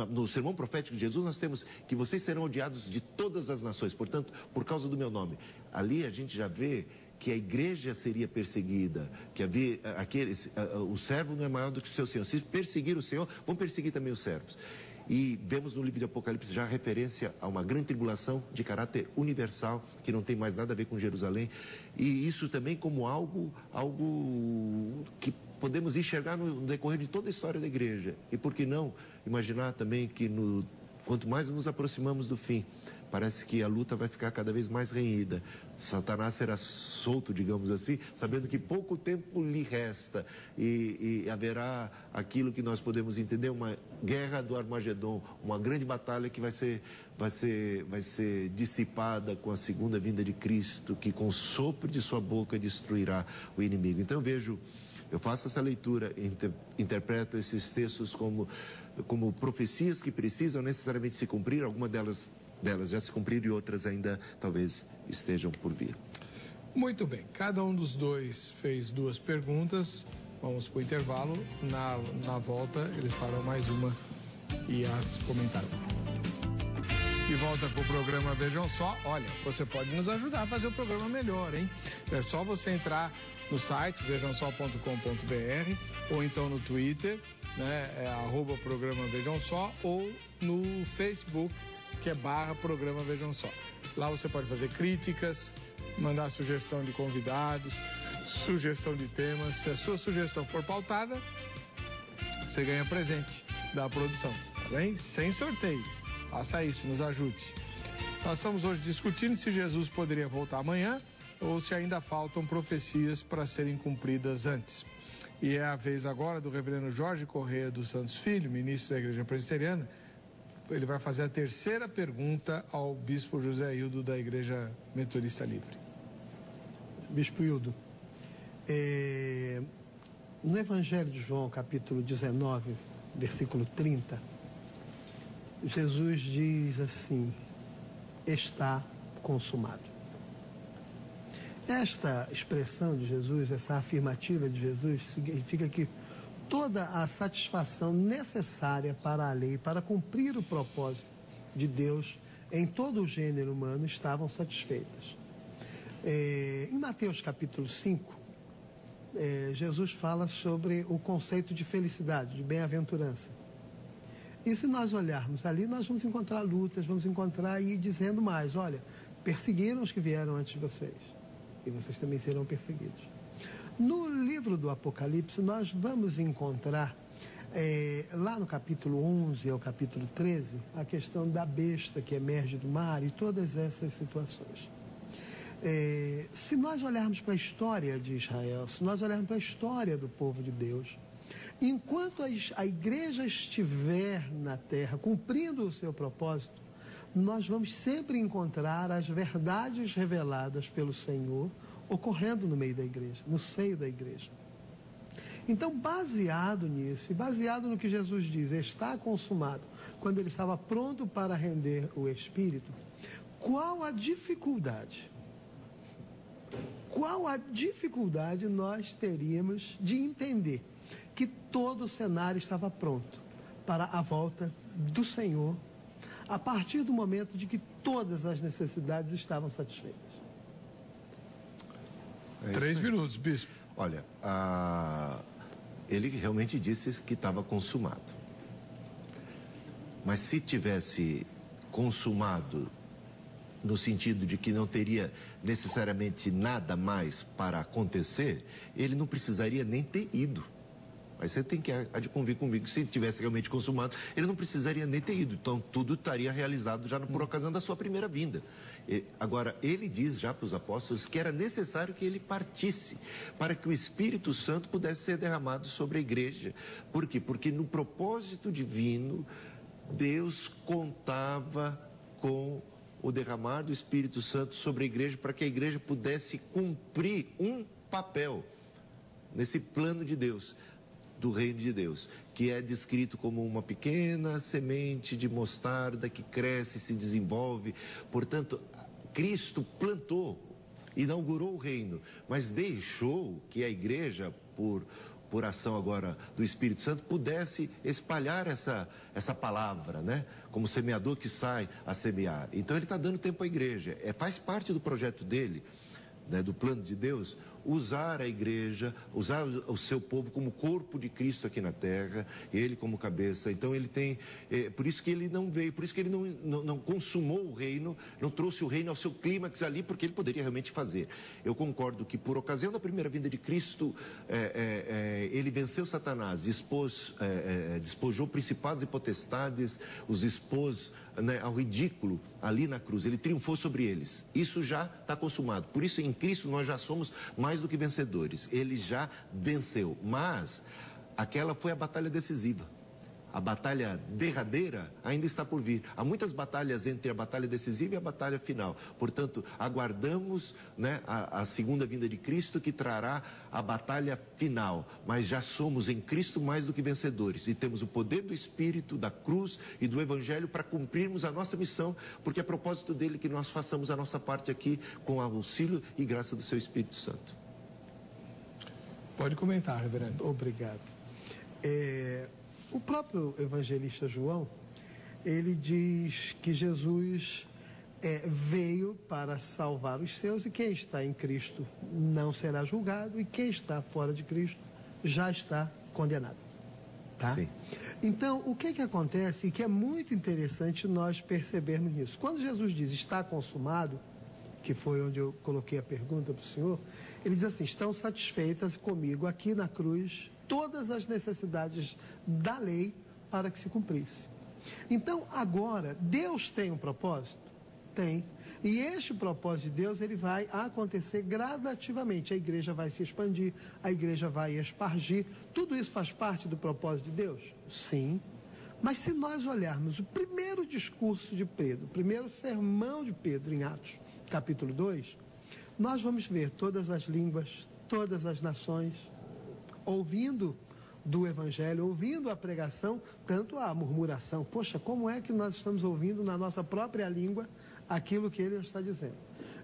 no sermão profético de Jesus nós temos que vocês serão odiados de todas as nações, portanto, por causa do meu nome. Ali a gente já vê que a igreja seria perseguida, que o servo não é maior do que o seu senhor. Se perseguir o Senhor, vão perseguir também os servos. E vemos no livro de Apocalipse já referência a uma grande tribulação de caráter universal, que não tem mais nada a ver com Jerusalém. E isso também como algo que podemos enxergar no decorrer de toda a história da igreja. E por que não imaginar também que quanto mais nos aproximamos do fim, parece que a luta vai ficar cada vez mais renhida. Satanás será solto, digamos assim, sabendo que pouco tempo lhe resta e haverá aquilo que nós podemos entender, uma guerra do Armagedon, uma grande batalha que vai ser dissipada com a segunda vinda de Cristo, que com o sopro de sua boca destruirá o inimigo. Então eu faço essa leitura, interpreto esses textos como profecias que precisam necessariamente se cumprir, alguma delas já se cumpriram e outras ainda talvez estejam por vir. Muito bem, cada um dos dois fez duas perguntas, vamos para o intervalo, na volta eles farão mais uma e as comentarão. De volta para o programa Vejam Só, olha, você pode nos ajudar a fazer o programa melhor, hein? É só você entrar no site vejamsó.com.br ou então no Twitter, né, @programa Vejam Só, ou no Facebook, que é /programa Vejam Só. Lá você pode fazer críticas, mandar sugestão de convidados, sugestão de temas. Se a sua sugestão for pautada, você ganha presente da produção, tá bem? Sem sorteio. Faça isso, nos ajude. Nós estamos hoje discutindo se Jesus poderia voltar amanhã ou se ainda faltam profecias para serem cumpridas antes. E é a vez agora do reverendo Jorge Corrêa dos Santos Filho, ministro da Igreja Presbiteriana. Ele vai fazer a terceira pergunta ao bispo José Hildo da Igreja Metodista Livre. Bispo Hildo, no Evangelho de João, capítulo 19, versículo 30, Jesus diz assim: está consumado. Esta expressão de Jesus, essa afirmativa de Jesus, significa que toda a satisfação necessária para a lei, para cumprir o propósito de Deus em todo o gênero humano, estavam satisfeitas. Em Mateus capítulo 5, Jesus fala sobre o conceito de felicidade, de bem-aventurança. E se nós olharmos ali, nós vamos encontrar lutas, vamos encontrar aí dizendo mais: olha, perseguiram os que vieram antes de vocês, e vocês também serão perseguidos. No livro do Apocalipse, nós vamos encontrar, lá no capítulo 11 ao capítulo 13, a questão da besta que emerge do mar e todas essas situações. Se nós olharmos para a história de Israel, se nós olharmos para a história do povo de Deus, enquanto a igreja estiver na terra cumprindo o seu propósito, nós vamos sempre encontrar as verdades reveladas pelo Senhor ocorrendo no meio da igreja, no seio da igreja. Então, baseado nisso, e baseado no que Jesus diz, está consumado, quando ele estava pronto para render o Espírito, qual a dificuldade? Qual a dificuldade nós teríamos de entender que todo o cenário estava pronto para a volta do Senhor, a partir do momento de que todas as necessidades estavam satisfeitas? 3 minutos, bispo. Olha, ele realmente disse que estava consumado. Mas se tivesse consumado no sentido de que não teria necessariamente nada mais para acontecer, ele não precisaria nem ter ido. Mas você tem que convir comigo que se tivesse realmente consumado, ele não precisaria nem ter ido. Então, tudo estaria realizado já por ocasião da sua primeira vinda. Agora, ele diz já para os apóstolos que era necessário que ele partisse para que o Espírito Santo pudesse ser derramado sobre a igreja. Por quê? Porque no propósito divino, Deus contava com o derramar do Espírito Santo sobre a igreja para que a igreja pudesse cumprir um papel nesse plano de Deus, do reino de Deus, que é descrito como uma pequena semente de mostarda que cresce e se desenvolve. Portanto, Cristo plantou, inaugurou o reino, mas deixou que a igreja, por ação agora do Espírito Santo, pudesse espalhar essa palavra, né? Como semeador que sai a semear. Então ele está dando tempo à igreja. Faz parte do projeto dele, né, do plano de Deus, usar a igreja, usar o seu povo como corpo de Cristo aqui na terra, ele como cabeça. Então ele tem, por isso que ele não veio, por isso que ele não consumou o reino, não trouxe o reino ao seu clímax ali, porque ele poderia realmente fazer. Eu concordo que por ocasião da primeira vinda de Cristo, ele venceu Satanás, despojou principados e potestades, os expôs, né, ao ridículo ali na cruz. Ele triunfou sobre eles. Isso já está consumado. Por isso, em Cristo, nós já somos mais do que vencedores. Ele já venceu. Mas aquela foi a batalha decisiva. A batalha derradeira ainda está por vir. Há muitas batalhas entre a batalha decisiva e a batalha final. Portanto, aguardamos, né, a segunda vinda de Cristo, que trará a batalha final. Mas já somos em Cristo mais do que vencedores. E temos o poder do Espírito, da cruz e do Evangelho para cumprirmos a nossa missão, porque é propósito dele que nós façamos a nossa parte aqui com o auxílio e graça do seu Espírito Santo. Pode comentar, reverendo. Obrigado. O próprio evangelista João, ele diz que Jesus veio para salvar os seus, e quem está em Cristo não será julgado, e quem está fora de Cristo já está condenado. Tá? Sim. Então, o que acontece, e que é muito interessante nós percebermos nisso. Quando Jesus diz está consumado, que foi onde eu coloquei a pergunta para o senhor, ele diz assim: estão satisfeitas comigo aqui na cruz todas as necessidades da lei para que se cumprisse. Então, agora, Deus tem um propósito? Tem. E este propósito de Deus, ele vai acontecer gradativamente. A igreja vai se expandir, a igreja vai espargir. Tudo isso faz parte do propósito de Deus? Sim. Mas se nós olharmos o primeiro discurso de Pedro, o primeiro sermão de Pedro em Atos, capítulo 2, nós vamos ver todas as línguas, todas as nações, ouvindo do Evangelho, ouvindo a pregação, tanto a murmuração. Poxa, como é que nós estamos ouvindo na nossa própria língua aquilo que ele está dizendo?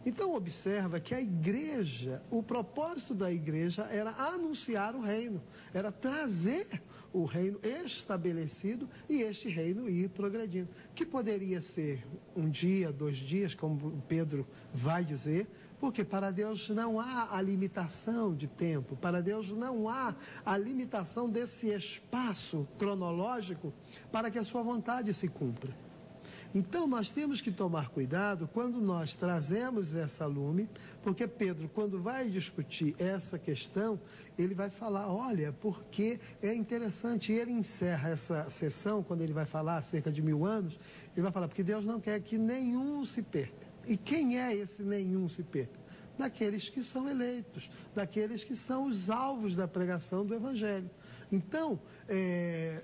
Então, observa que a igreja, o propósito da igreja era anunciar o reino, era trazer o reino estabelecido e este reino ir progredindo. Que poderia ser um dia, 2 dias, como Pedro vai dizer, porque para Deus não há a limitação de tempo, para Deus não há a limitação desse espaço cronológico para que a sua vontade se cumpra. Então, nós temos que tomar cuidado quando nós trazemos essa lume, porque Pedro, quando vai discutir essa questão, ele vai falar, olha, porque é interessante, e ele encerra essa sessão, quando ele vai falar acerca de 1000 anos, ele vai falar, porque Deus não quer que nenhum se perca. E quem é esse nenhum se perca? Daqueles que são eleitos, daqueles que são os alvos da pregação do Evangelho. Então,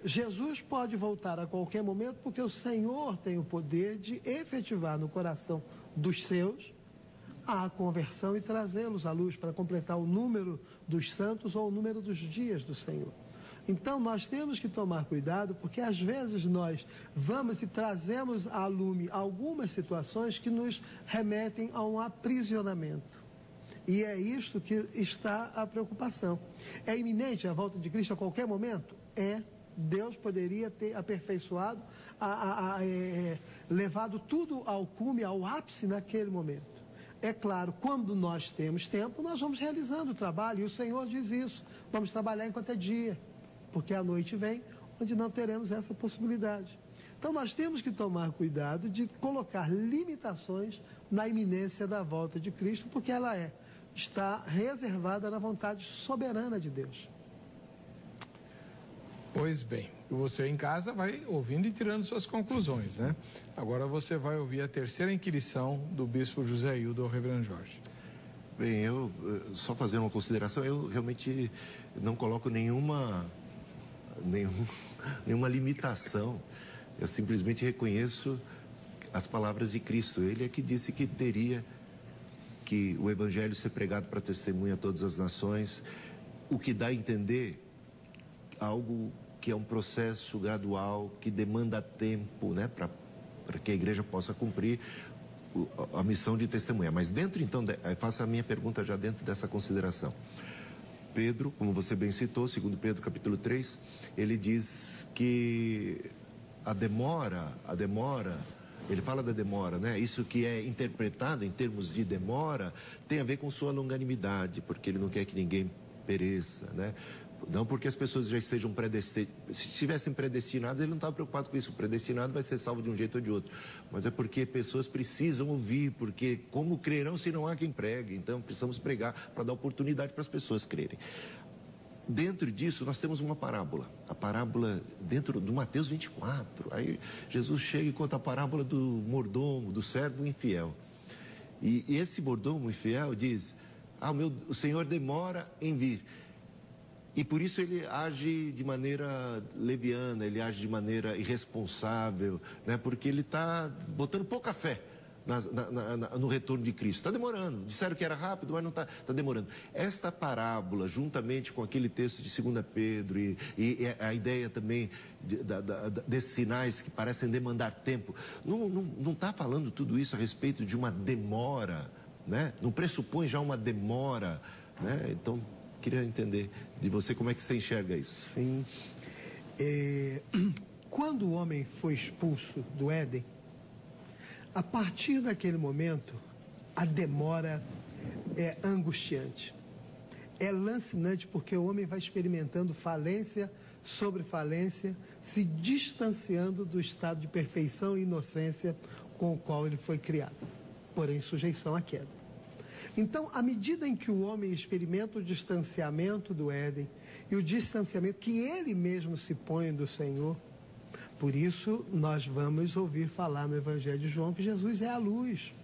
Jesus pode voltar a qualquer momento, porque o Senhor tem o poder de efetivar no coração dos seus à conversão e trazê-los à luz para completar o número dos santos ou o número dos dias do Senhor. Então nós temos que tomar cuidado, porque às vezes nós vamos e trazemos à lume algumas situações que nos remetem a um aprisionamento. E é isto que está a preocupação. É iminente a volta de Cristo a qualquer momento? É. Deus poderia ter aperfeiçoado, levado tudo ao cume, ao ápice naquele momento. É claro, quando nós temos tempo, nós vamos realizando o trabalho, e o Senhor diz isso, vamos trabalhar enquanto é dia, porque a noite vem, onde não teremos essa possibilidade. Então nós temos que tomar cuidado de colocar limitações na iminência da volta de Cristo, porque ela está reservada na vontade soberana de Deus. Pois bem, você em casa vai ouvindo e tirando suas conclusões, né? Agora você vai ouvir a terceira inquirição do bispo José Hildo ao reverendo Jorge. Bem, eu só fazer uma consideração, eu realmente não coloco nenhuma limitação. Eu simplesmente reconheço as palavras de Cristo. Ele é que disse que teria que o evangelho ser pregado para testemunha a todas as nações, o que dá a entender algo que é um processo gradual, que demanda tempo, né, para que a igreja possa cumprir a missão de testemunha. Mas dentro, então, faço a minha pergunta já dentro dessa consideração. Pedro, como você bem citou, segundo Pedro capítulo 3, ele diz que a demora, ele fala da demora, né? Isso que é interpretado em termos de demora tem a ver com sua longanimidade, porque ele não quer que ninguém pereça, né? Não porque as pessoas já estejam predestinadas. Se estivessem predestinadas, ele não estava preocupado com isso. O predestinado vai ser salvo de um jeito ou de outro. Mas é porque pessoas precisam ouvir, porque como crerão se não há quem pregue? Então precisamos pregar para dar oportunidade para as pessoas crerem. Dentro disso, nós temos uma parábola. A parábola dentro do Mateus 24. Aí Jesus chega e conta a parábola do mordomo, do servo infiel. E esse mordomo infiel diz: o Senhor demora em vir. E por isso ele age de maneira leviana, ele age de maneira irresponsável, né? Porque ele está botando pouca fé no retorno de Cristo. Está demorando. Disseram que era rápido, mas não está demorando. Esta parábola, juntamente com aquele texto de 2 Pedro e a ideia também desses sinais que parecem demandar tempo, não está falando tudo isso a respeito de uma demora, né? Não pressupõe já uma demora, né? Então, queria entender de você como é que você enxerga isso. Sim. Quando o homem foi expulso do Éden, a partir daquele momento, a demora é angustiante. É lancinante porque o homem vai experimentando falência sobre falência, se distanciando do estado de perfeição e inocência com o qual ele foi criado, porém sujeição à queda. Então, à medida em que o homem experimenta o distanciamento do Éden e o distanciamento que ele mesmo se põe do Senhor, por isso nós vamos ouvir falar no Evangelho de João que Jesus é a luz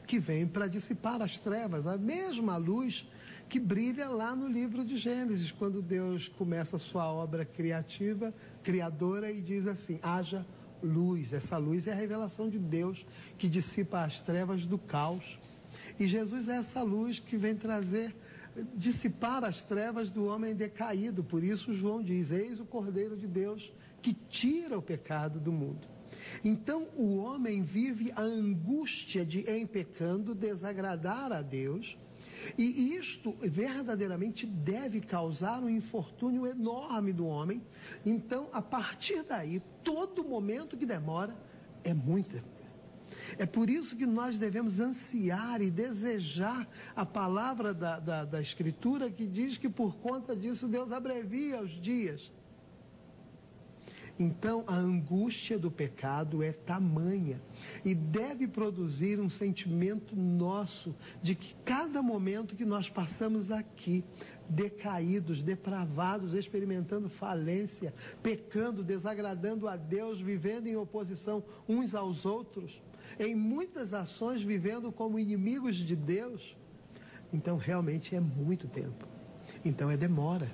que vem para dissipar as trevas, a mesma luz que brilha lá no livro de Gênesis, quando Deus começa a sua obra criativa, criadora, e diz assim: haja luz. Essa luz é a revelação de Deus que dissipa as trevas do caos. E Jesus é essa luz que vem dissipar as trevas do homem decaído. Por isso João diz: eis o Cordeiro de Deus que tira o pecado do mundo. Então o homem vive a angústia de, em pecando, desagradar a Deus. E isto verdadeiramente deve causar um infortúnio enorme do homem. Então, a partir daí, todo momento que demora é muita. É por isso que nós devemos ansiar e desejar a palavra da Escritura, que diz que por conta disso Deus abrevia os dias. Então a angústia do pecado é tamanha e deve produzir um sentimento nosso de que cada momento que nós passamos aqui, decaídos, depravados, experimentando falência, pecando, desagradando a Deus, vivendo em oposição uns aos outros, em muitas ações vivendo como inimigos de Deus, então realmente é muito tempo, então é demora.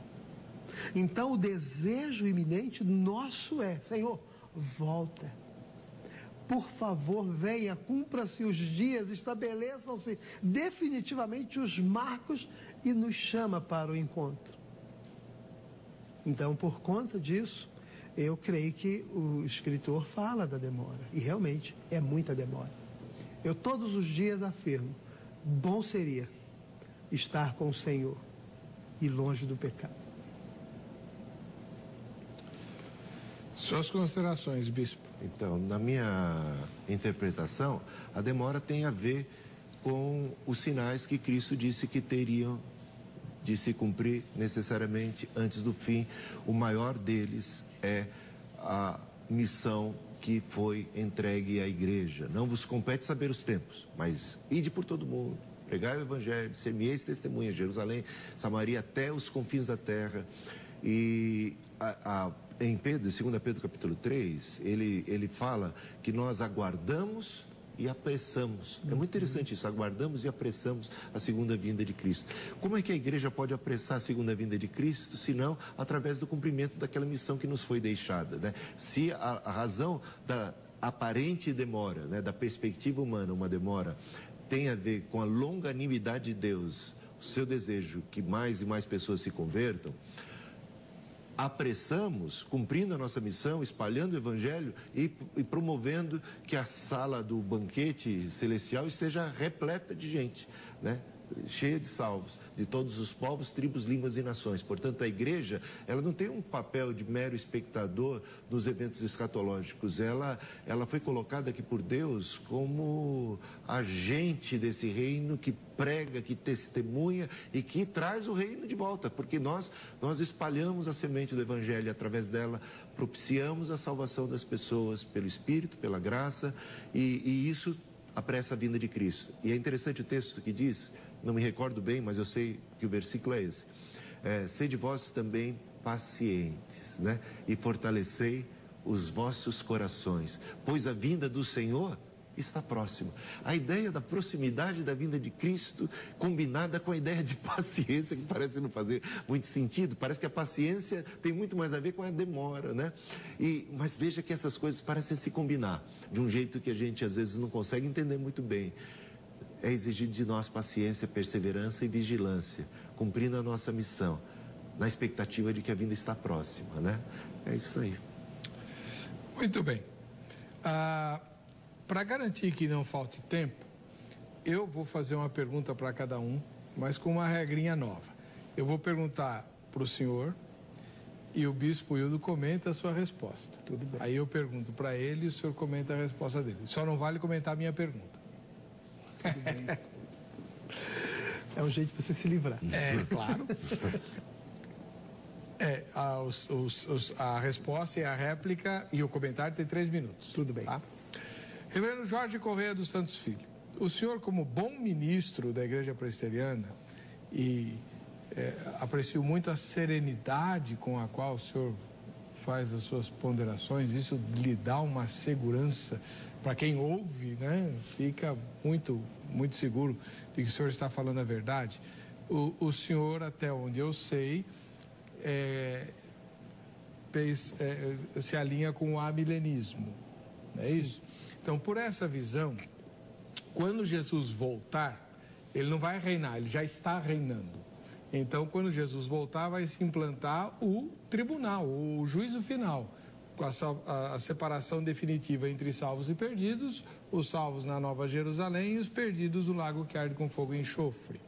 Então o desejo iminente nosso é: Senhor, volta, por favor, venha, cumpra-se os dias, estabeleçam-se definitivamente os marcos e nos chama para o encontro. Então, por conta disso, eu creio que o escritor fala da demora, e realmente é muita demora. Eu todos os dias afirmo, bom seria estar com o Senhor e longe do pecado. Suas considerações, bispo. Então, na minha interpretação, a demora tem a ver com os sinais que Cristo disse que teriam de se cumprir necessariamente antes do fim. O maior deles é a missão que foi entregue à igreja. Não vos compete saber os tempos, mas ide por todo mundo, pregai o evangelho, semeeis testemunhas, Jerusalém, Samaria, até os confins da terra. E em Pedro, 2 Pedro capítulo 3, ele fala que nós aguardamos e apressamos. É muito interessante isso, aguardamos e apressamos a segunda vinda de Cristo. Como é que a igreja pode apressar a segunda vinda de Cristo, senão através do cumprimento daquela missão que nos foi deixada, né? Se a razão da aparente demora, né, da perspectiva humana, uma demora, tem a ver com a longanimidade de Deus, o seu desejo que mais e mais pessoas se convertam, apressamos, cumprindo a nossa missão, espalhando o evangelho e promovendo que a sala do banquete celestial esteja repleta de gente, né? Cheia de salvos, de todos os povos, tribos, línguas e nações. Portanto, a igreja, ela não tem um papel de mero espectador dos eventos escatológicos. Ela foi colocada aqui por Deus como agente desse reino que prega, que testemunha e que traz o reino de volta, porque nós espalhamos a semente do evangelho e através dela propiciamos a salvação das pessoas pelo Espírito, pela graça, e isso apressa a vinda de Cristo. E é interessante o texto que diz, não me recordo bem, mas eu sei que o versículo é esse, sede vós também pacientes, né? E fortalecei os vossos corações, pois a vinda do Senhor está próxima. A ideia da proximidade da vinda de Cristo combinada com a ideia de paciência, que parece não fazer muito sentido, parece que a paciência tem muito mais a ver com a demora, né? Mas veja que essas coisas parecem se combinar de um jeito que a gente às vezes não consegue entender muito bem. É exigido de nós paciência, perseverança e vigilância, cumprindo a nossa missão, na expectativa de que a vinda está próxima, né? É isso aí. Muito bem. Para garantir que não falte tempo, eu vou fazer uma pergunta para cada um, mas com uma regrinha nova. Eu vou perguntar para o senhor e o bispo Hildo comenta a sua resposta. Tudo bem. Aí eu pergunto para ele e o senhor comenta a resposta dele. Só não vale comentar a minha pergunta. Tudo bem. É um jeito de você se livrar. É, claro. A resposta e a réplica e o comentário tem 3 minutos. Tudo bem. Tá? Reverendo Jorge Correia dos Santos Filho, o senhor, como bom ministro da Igreja Presbiteriana, e aprecio muito a serenidade com a qual o senhor faz as suas ponderações, isso lhe dá uma segurança para quem ouve, né? Fica muito seguro de que o senhor está falando a verdade. O senhor, até onde eu sei, se alinha com o amilenismo, não é isso? Então, por essa visão, quando Jesus voltar, ele não vai reinar, ele já está reinando. Então, quando Jesus voltar, vai se implantar o tribunal, o juízo final, com a separação definitiva entre salvos e perdidos, os salvos na Nova Jerusalém e os perdidos no lago que arde com fogo e enxofre.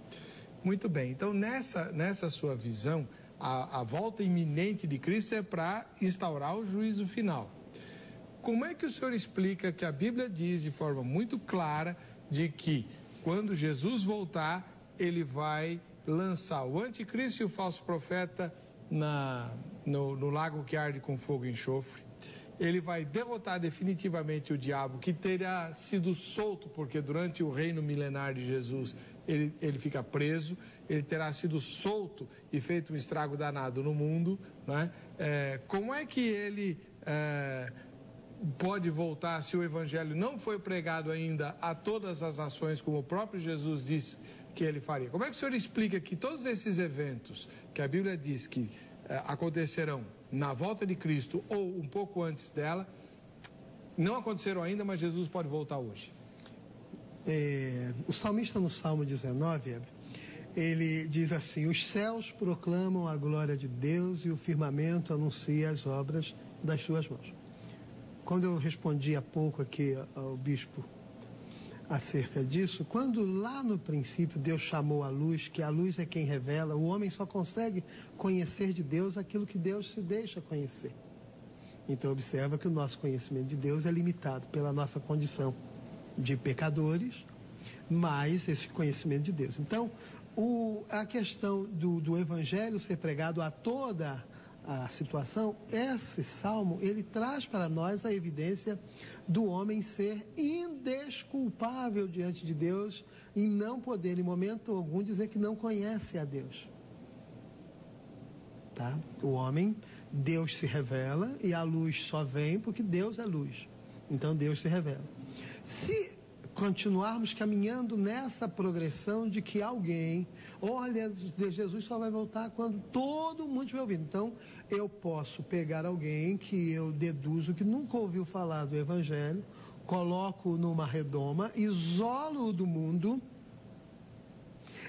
Muito bem, então nessa sua visão, a volta iminente de Cristo é para instaurar o juízo final. Como é que o senhor explica que a Bíblia diz de forma muito clara de que quando Jesus voltar, ele vai lançar o anticristo e o falso profeta no lago que arde com fogo e enxofre? Ele vai derrotar definitivamente o diabo, que terá sido solto, porque durante o reino milenar de Jesus ele fica preso, ele terá sido solto e feito um estrago danado no mundo, né? Como é que ele pode voltar se o evangelho não foi pregado ainda a todas as nações, como o próprio Jesus disse que ele faria? Como é que o senhor explica que todos esses eventos que a Bíblia diz que acontecerão na volta de Cristo ou um pouco antes dela, não aconteceram ainda, mas Jesus pode voltar hoje. O salmista no Salmo 19, ele diz assim: os céus proclamam a glória de Deus e o firmamento anuncia as obras das suas mãos. Quando eu respondi há pouco aqui ao bispo acerca disso, quando lá no princípio Deus chamou a luz, que a luz é quem revela, o homem só consegue conhecer de Deus aquilo que Deus se deixa conhecer. Então observa que o nosso conhecimento de Deus é limitado pela nossa condição de pecadores, mas esse conhecimento de Deus. Então, a questão do evangelho ser pregado a toda a situação, esse salmo, ele traz para nós a evidência do homem ser indesculpável diante de Deus e não poder, em momento algum, dizer que não conhece a Deus. Tá? O homem, Deus se revela e a luz só vem porque Deus é luz. Então Deus se revela. Se continuarmos caminhando nessa progressão de que alguém, olha, Jesus só vai voltar quando todo mundo estiver ouvindo. Então, eu posso pegar alguém que eu deduzo que nunca ouviu falar do Evangelho, coloco numa redoma, isolo-o do mundo.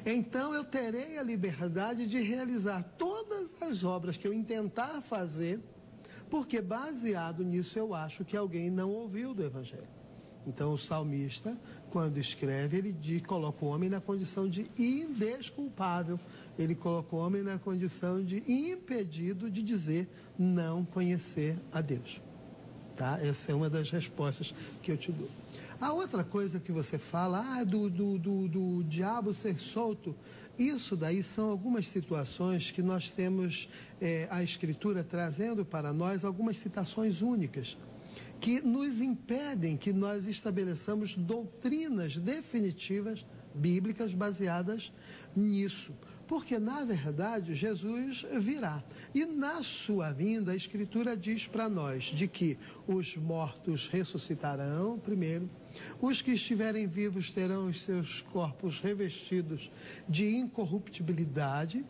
Então, eu terei a liberdade de realizar todas as obras que eu intentar fazer, porque baseado nisso eu acho que alguém não ouviu do Evangelho. Então, o salmista, quando escreve, ele coloca o homem na condição de indesculpável. Ele coloca o homem na condição de impedido de dizer não conhecer a Deus. Tá? Essa é uma das respostas que eu te dou. A outra coisa que você fala, do diabo ser solto, isso daí são algumas situações que nós temos a Escritura trazendo para nós algumas citações únicas, que nos impedem que nós estabeleçamos doutrinas definitivas bíblicas baseadas nisso. Porque, na verdade, Jesus virá. E na sua vinda, a Escritura diz para nós de que os mortos ressuscitarão primeiro, os que estiverem vivos terão os seus corpos revestidos de incorruptibilidade,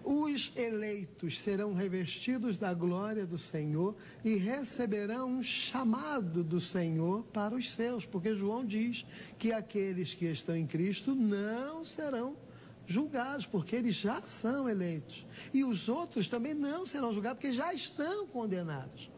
os eleitos serão revestidos da glória do Senhor e receberão um chamado do Senhor para os seus, porque João diz que aqueles que estão em Cristo não serão julgados, porque eles já são eleitos. E os outros também não serão julgados, porque já estão condenados.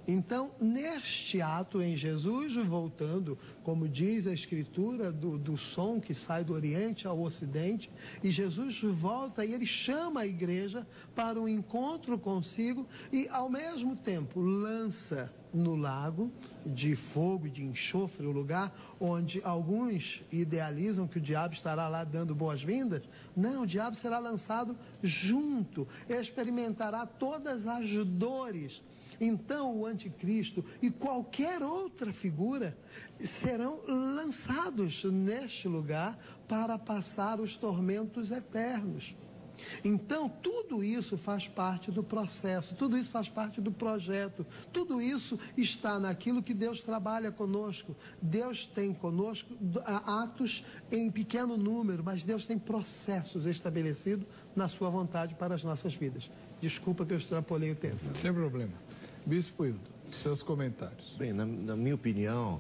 Então, neste ato em Jesus, voltando, como diz a Escritura, do som que sai do Oriente ao Ocidente, e Jesus volta e ele chama a igreja para um encontro consigo e, ao mesmo tempo, lança no lago de fogo e de enxofre, o lugar onde alguns idealizam que o diabo estará lá dando boas-vindas. Não, o diabo será lançado junto, experimentará todas as dores. Então o anticristo e qualquer outra figura serão lançados neste lugar para passar os tormentos eternos. Então tudo isso faz parte do processo, tudo isso faz parte do projeto, tudo isso está naquilo que Deus trabalha conosco. Deus tem conosco atos em pequeno número, mas Deus tem processos estabelecidos na sua vontade para as nossas vidas. Desculpa que eu extrapolei o tempo. Sem problema. Bispo Hilton, seus comentários. Bem, na minha opinião,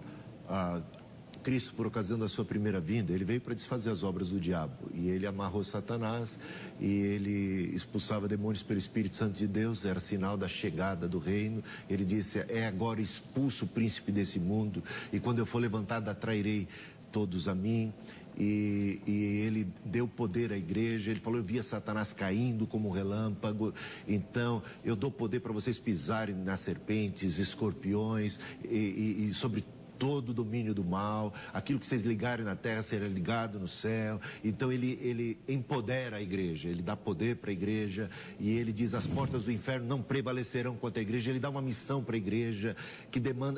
Cristo, por ocasião da sua primeira vinda, ele veio para desfazer as obras do diabo. E ele amarrou Satanás e ele expulsava demônios pelo Espírito Santo de Deus, era sinal da chegada do reino. Ele disse, é agora expulso o príncipe desse mundo e quando eu for levantado atrairei todos a mim. E ele deu poder à igreja. Ele falou, eu via Satanás caindo como um relâmpago, então eu dou poder para vocês pisarem nas serpentes, escorpiões e sobre todo o domínio do mal, aquilo que vocês ligarem na terra será ligado no céu. Então ele empodera a igreja, ele dá poder para a igreja e ele diz, as portas do inferno não prevalecerão contra a igreja. Ele dá uma missão para a igreja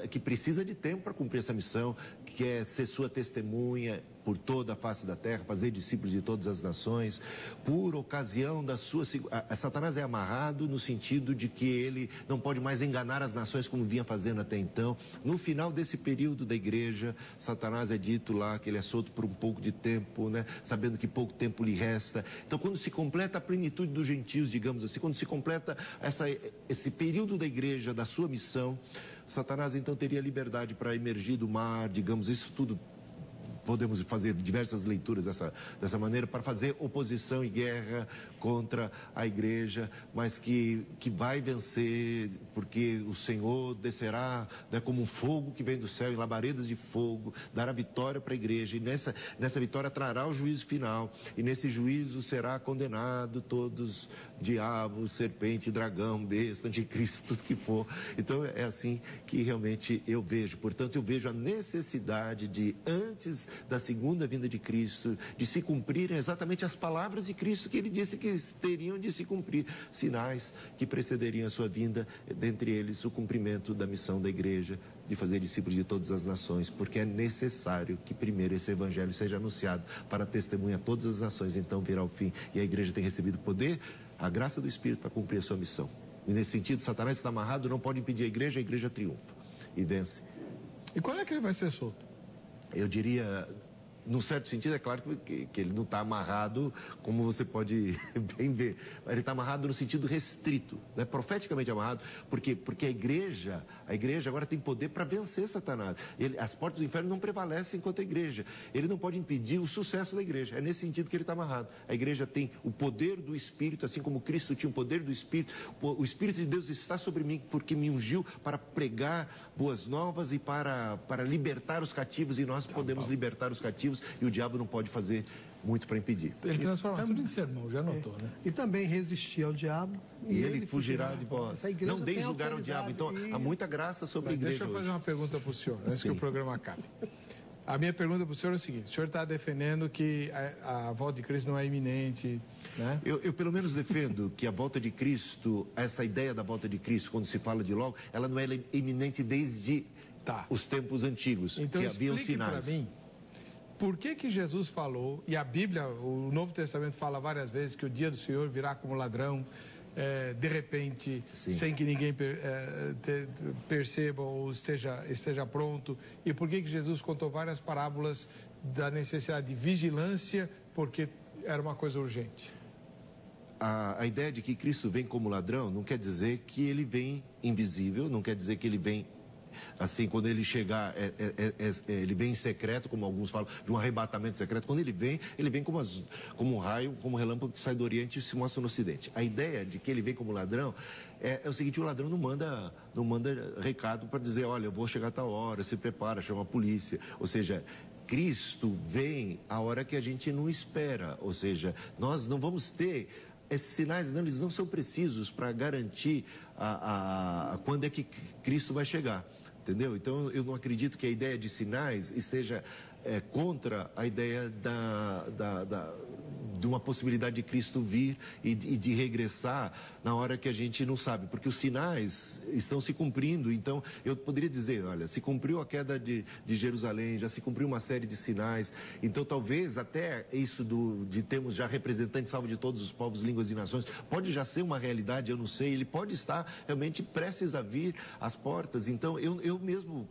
que precisa de tempo para cumprir essa missão, que é ser sua testemunha por toda a face da terra, fazer discípulos de todas as nações, por ocasião da sua... Satanás é amarrado no sentido de que ele não pode mais enganar as nações como vinha fazendo até então. No final desse período da igreja, Satanás é dito lá que ele é solto por um pouco de tempo, né? Sabendo que pouco tempo lhe resta. Então, quando se completa a plenitude dos gentios, digamos assim, quando se completa esse período da igreja, da sua missão, Satanás então teria liberdade para emergir do mar, digamos, isso tudo. Podemos fazer diversas leituras dessa maneira para fazer oposição e guerra contra a igreja, mas que vai vencer, porque o Senhor descerá, né, como um fogo que vem do céu, em labaredas de fogo, dará vitória para a igreja, e nessa vitória trará o juízo final, e nesse juízo será condenado todos, diabo, serpente, dragão, besta, anticristo, tudo que for. Então é assim que realmente eu vejo. Portanto, eu vejo a necessidade de, antes da segunda vinda de Cristo, de se cumprirem exatamente as palavras de Cristo que ele disse que teriam de se cumprir, sinais que precederiam a sua vinda, dentre eles o cumprimento da missão da igreja, de fazer discípulos de todas as nações, porque é necessário que primeiro esse evangelho seja anunciado para testemunhar todas as nações, então virá o fim, e a igreja tem recebido poder, a graça do Espírito para cumprir a sua missão. E nesse sentido, Satanás está amarrado, não pode impedir a igreja triunfa e vence. E quando é que ele vai ser solto? Eu diria, num certo sentido, é claro que ele não está amarrado, como você pode bem ver. Ele está amarrado no sentido restrito, né? Profeticamente amarrado, porque a igreja agora tem poder para vencer Satanás. As portas do inferno não prevalecem contra a igreja. Ele não pode impedir o sucesso da igreja. É nesse sentido que ele está amarrado. A igreja tem o poder do Espírito, assim como Cristo tinha o poder do Espírito. O Espírito de Deus está sobre mim, porque me ungiu para pregar boas novas e para libertar os cativos, e nós podemos libertar os cativos, e o diabo não pode fazer muito para impedir. Ele transforma tudo em sermão, já notou, né? E também resistir ao diabo. E ele fugirá de vós. Não deis lugar ao diabo. Então, há muita graça sobre a igreja. Deixa eu fazer uma pergunta para o senhor, antes que o programa acabe. A minha pergunta para o senhor é o seguinte: o senhor está defendendo que a volta de Cristo não é iminente, né? Eu pelo menos defendo que a volta de Cristo, essa ideia da volta de Cristo, quando se fala de logo, ela não é iminente desde os tempos antigos, então, que haviam sinais. Para mim, por que Jesus falou, e a Bíblia, o Novo Testamento fala várias vezes que o dia do Senhor virá como ladrão, de repente, sem que ninguém perceba ou esteja pronto, e por que Jesus contou várias parábolas da necessidade de vigilância, porque era uma coisa urgente? A ideia de que Cristo vem como ladrão não quer dizer que ele vem invisível, não quer dizer que ele vem assim, quando ele chegar, ele vem em secreto, como alguns falam, de um arrebatamento secreto. Quando ele vem como um raio, como um relâmpago que sai do Oriente e se mostra no Ocidente. A ideia de que ele vem como ladrão é o seguinte: o ladrão não manda recado para dizer, olha, eu vou chegar a tal hora, se prepara, chama a polícia. Ou seja, Cristo vem a hora que a gente não espera. Ou seja, nós não vamos ter esses sinais, não, eles não são precisos para garantir quando é que Cristo vai chegar. Entendeu? Então, eu não acredito que a ideia de sinais esteja contra a ideia de uma possibilidade de Cristo vir e de regressar na hora que a gente não sabe, porque os sinais estão se cumprindo. Então, eu poderia dizer, olha, se cumpriu a queda de Jerusalém, já se cumpriu uma série de sinais, então talvez até isso de termos já representantes salvo de todos os povos, línguas e nações, pode já ser uma realidade, eu não sei, ele pode estar realmente prestes a vir às portas. Então, eu mesmo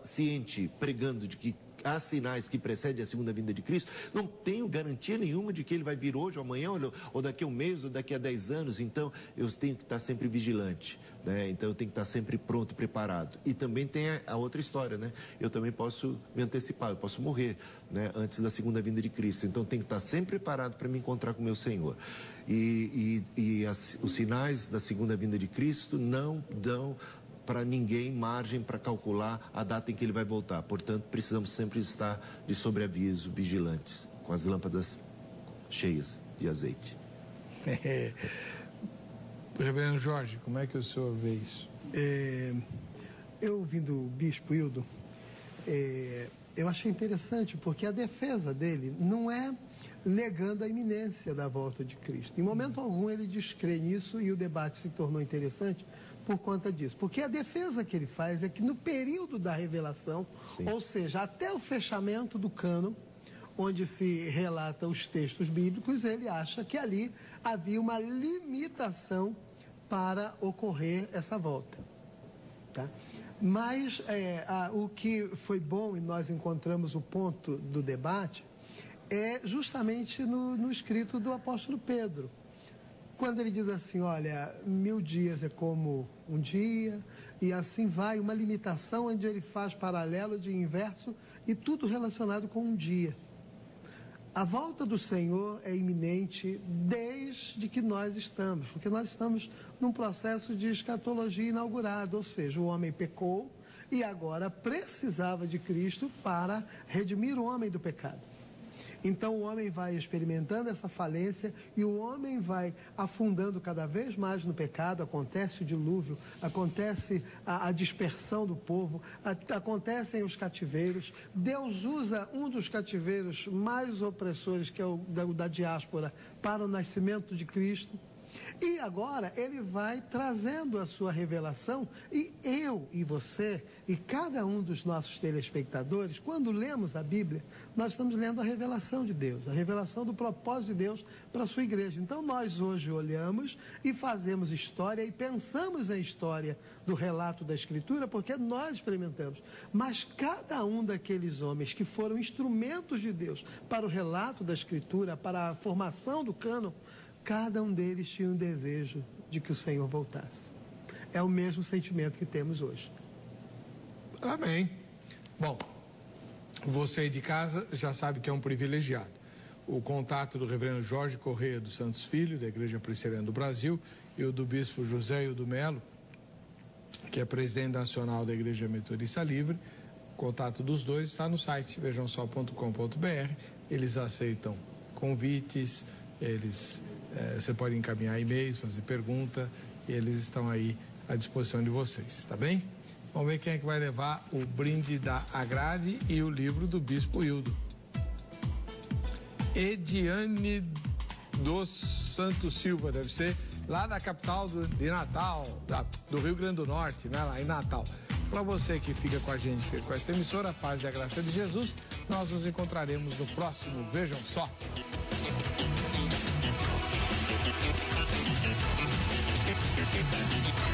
ciente, pregando de que há sinais que precedem a segunda vinda de Cristo, não tenho garantia nenhuma de que ele vai vir hoje, ou amanhã, ou daqui a um mês, ou daqui a 10 anos. Então, eu tenho que estar sempre vigilante, né? Então, eu tenho que estar sempre pronto, preparado. E também tem a outra história, né? Eu também posso me antecipar, eu posso morrer, né, antes da segunda vinda de Cristo. Então, eu tenho que estar sempre preparado para me encontrar com o meu Senhor. Os sinais da segunda vinda de Cristo não dão para ninguém margem para calcular a data em que ele vai voltar. Portanto, precisamos sempre estar de sobreaviso, vigilantes, com as lâmpadas cheias de azeite. Reverendo Jorge, como é que o senhor vê isso? Eu ouvindo o bispo Hildo, eu achei interessante, porque a defesa dele não é negando a iminência da volta de Cristo. Em momento algum ele descrê nisso, e o debate se tornou interessante por conta disso. Porque a defesa que ele faz é que no período da revelação, ou seja, até o fechamento do cânon, onde se relata os textos bíblicos, ele acha que ali havia uma limitação para ocorrer essa volta. Tá? Mas o que foi bom, e nós encontramos o ponto do debate, é justamente no escrito do apóstolo Pedro. Quando ele diz assim, olha, 1000 dias é como um dia, e assim vai, uma limitação onde ele faz paralelo de inverso e tudo relacionado com um dia. A volta do Senhor é iminente desde que nós estamos, porque nós estamos num processo de escatologia inaugurado, ou seja, o homem pecou e agora precisava de Cristo para redimir o homem do pecado. Então o homem vai experimentando essa falência e o homem vai afundando cada vez mais no pecado, acontece o dilúvio, acontece a dispersão do povo, acontecem os cativeiros. Deus usa um dos cativeiros mais opressores, que é o da diáspora, para o nascimento de Cristo. E agora ele vai trazendo a sua revelação, e eu e você e cada um dos nossos telespectadores, quando lemos a Bíblia, nós estamos lendo a revelação de Deus, a revelação do propósito de Deus para a sua igreja. Então nós hoje olhamos e fazemos história e pensamos em história do relato da Escritura, porque nós experimentamos. Mas cada um daqueles homens que foram instrumentos de Deus para o relato da Escritura, para a formação do cânon, cada um deles tinha um desejo de que o Senhor voltasse. É o mesmo sentimento que temos hoje. Amém. Bom, você aí de casa já sabe que é um privilegiado. O contato do reverendo Jorge Correia dos Santos Filho, da Igreja Presbiteriana do Brasil, e o do bispo José Hildo Melo, que é presidente nacional da Igreja Metodista Livre. O contato dos dois está no site vejamsó.com.br. Eles aceitam convites, você pode encaminhar e-mails, fazer pergunta, e eles estão aí à disposição de vocês, tá bem? Vamos ver quem é que vai levar o brinde da Agrade e o livro do Bispo Hildo. Ediane dos Santos Silva, deve ser lá da capital de Natal, do Rio Grande do Norte, né, lá em Natal. Para você que fica com a gente, com essa emissora, a paz e a graça de Jesus, nós nos encontraremos no próximo Vejam Só. Thank you.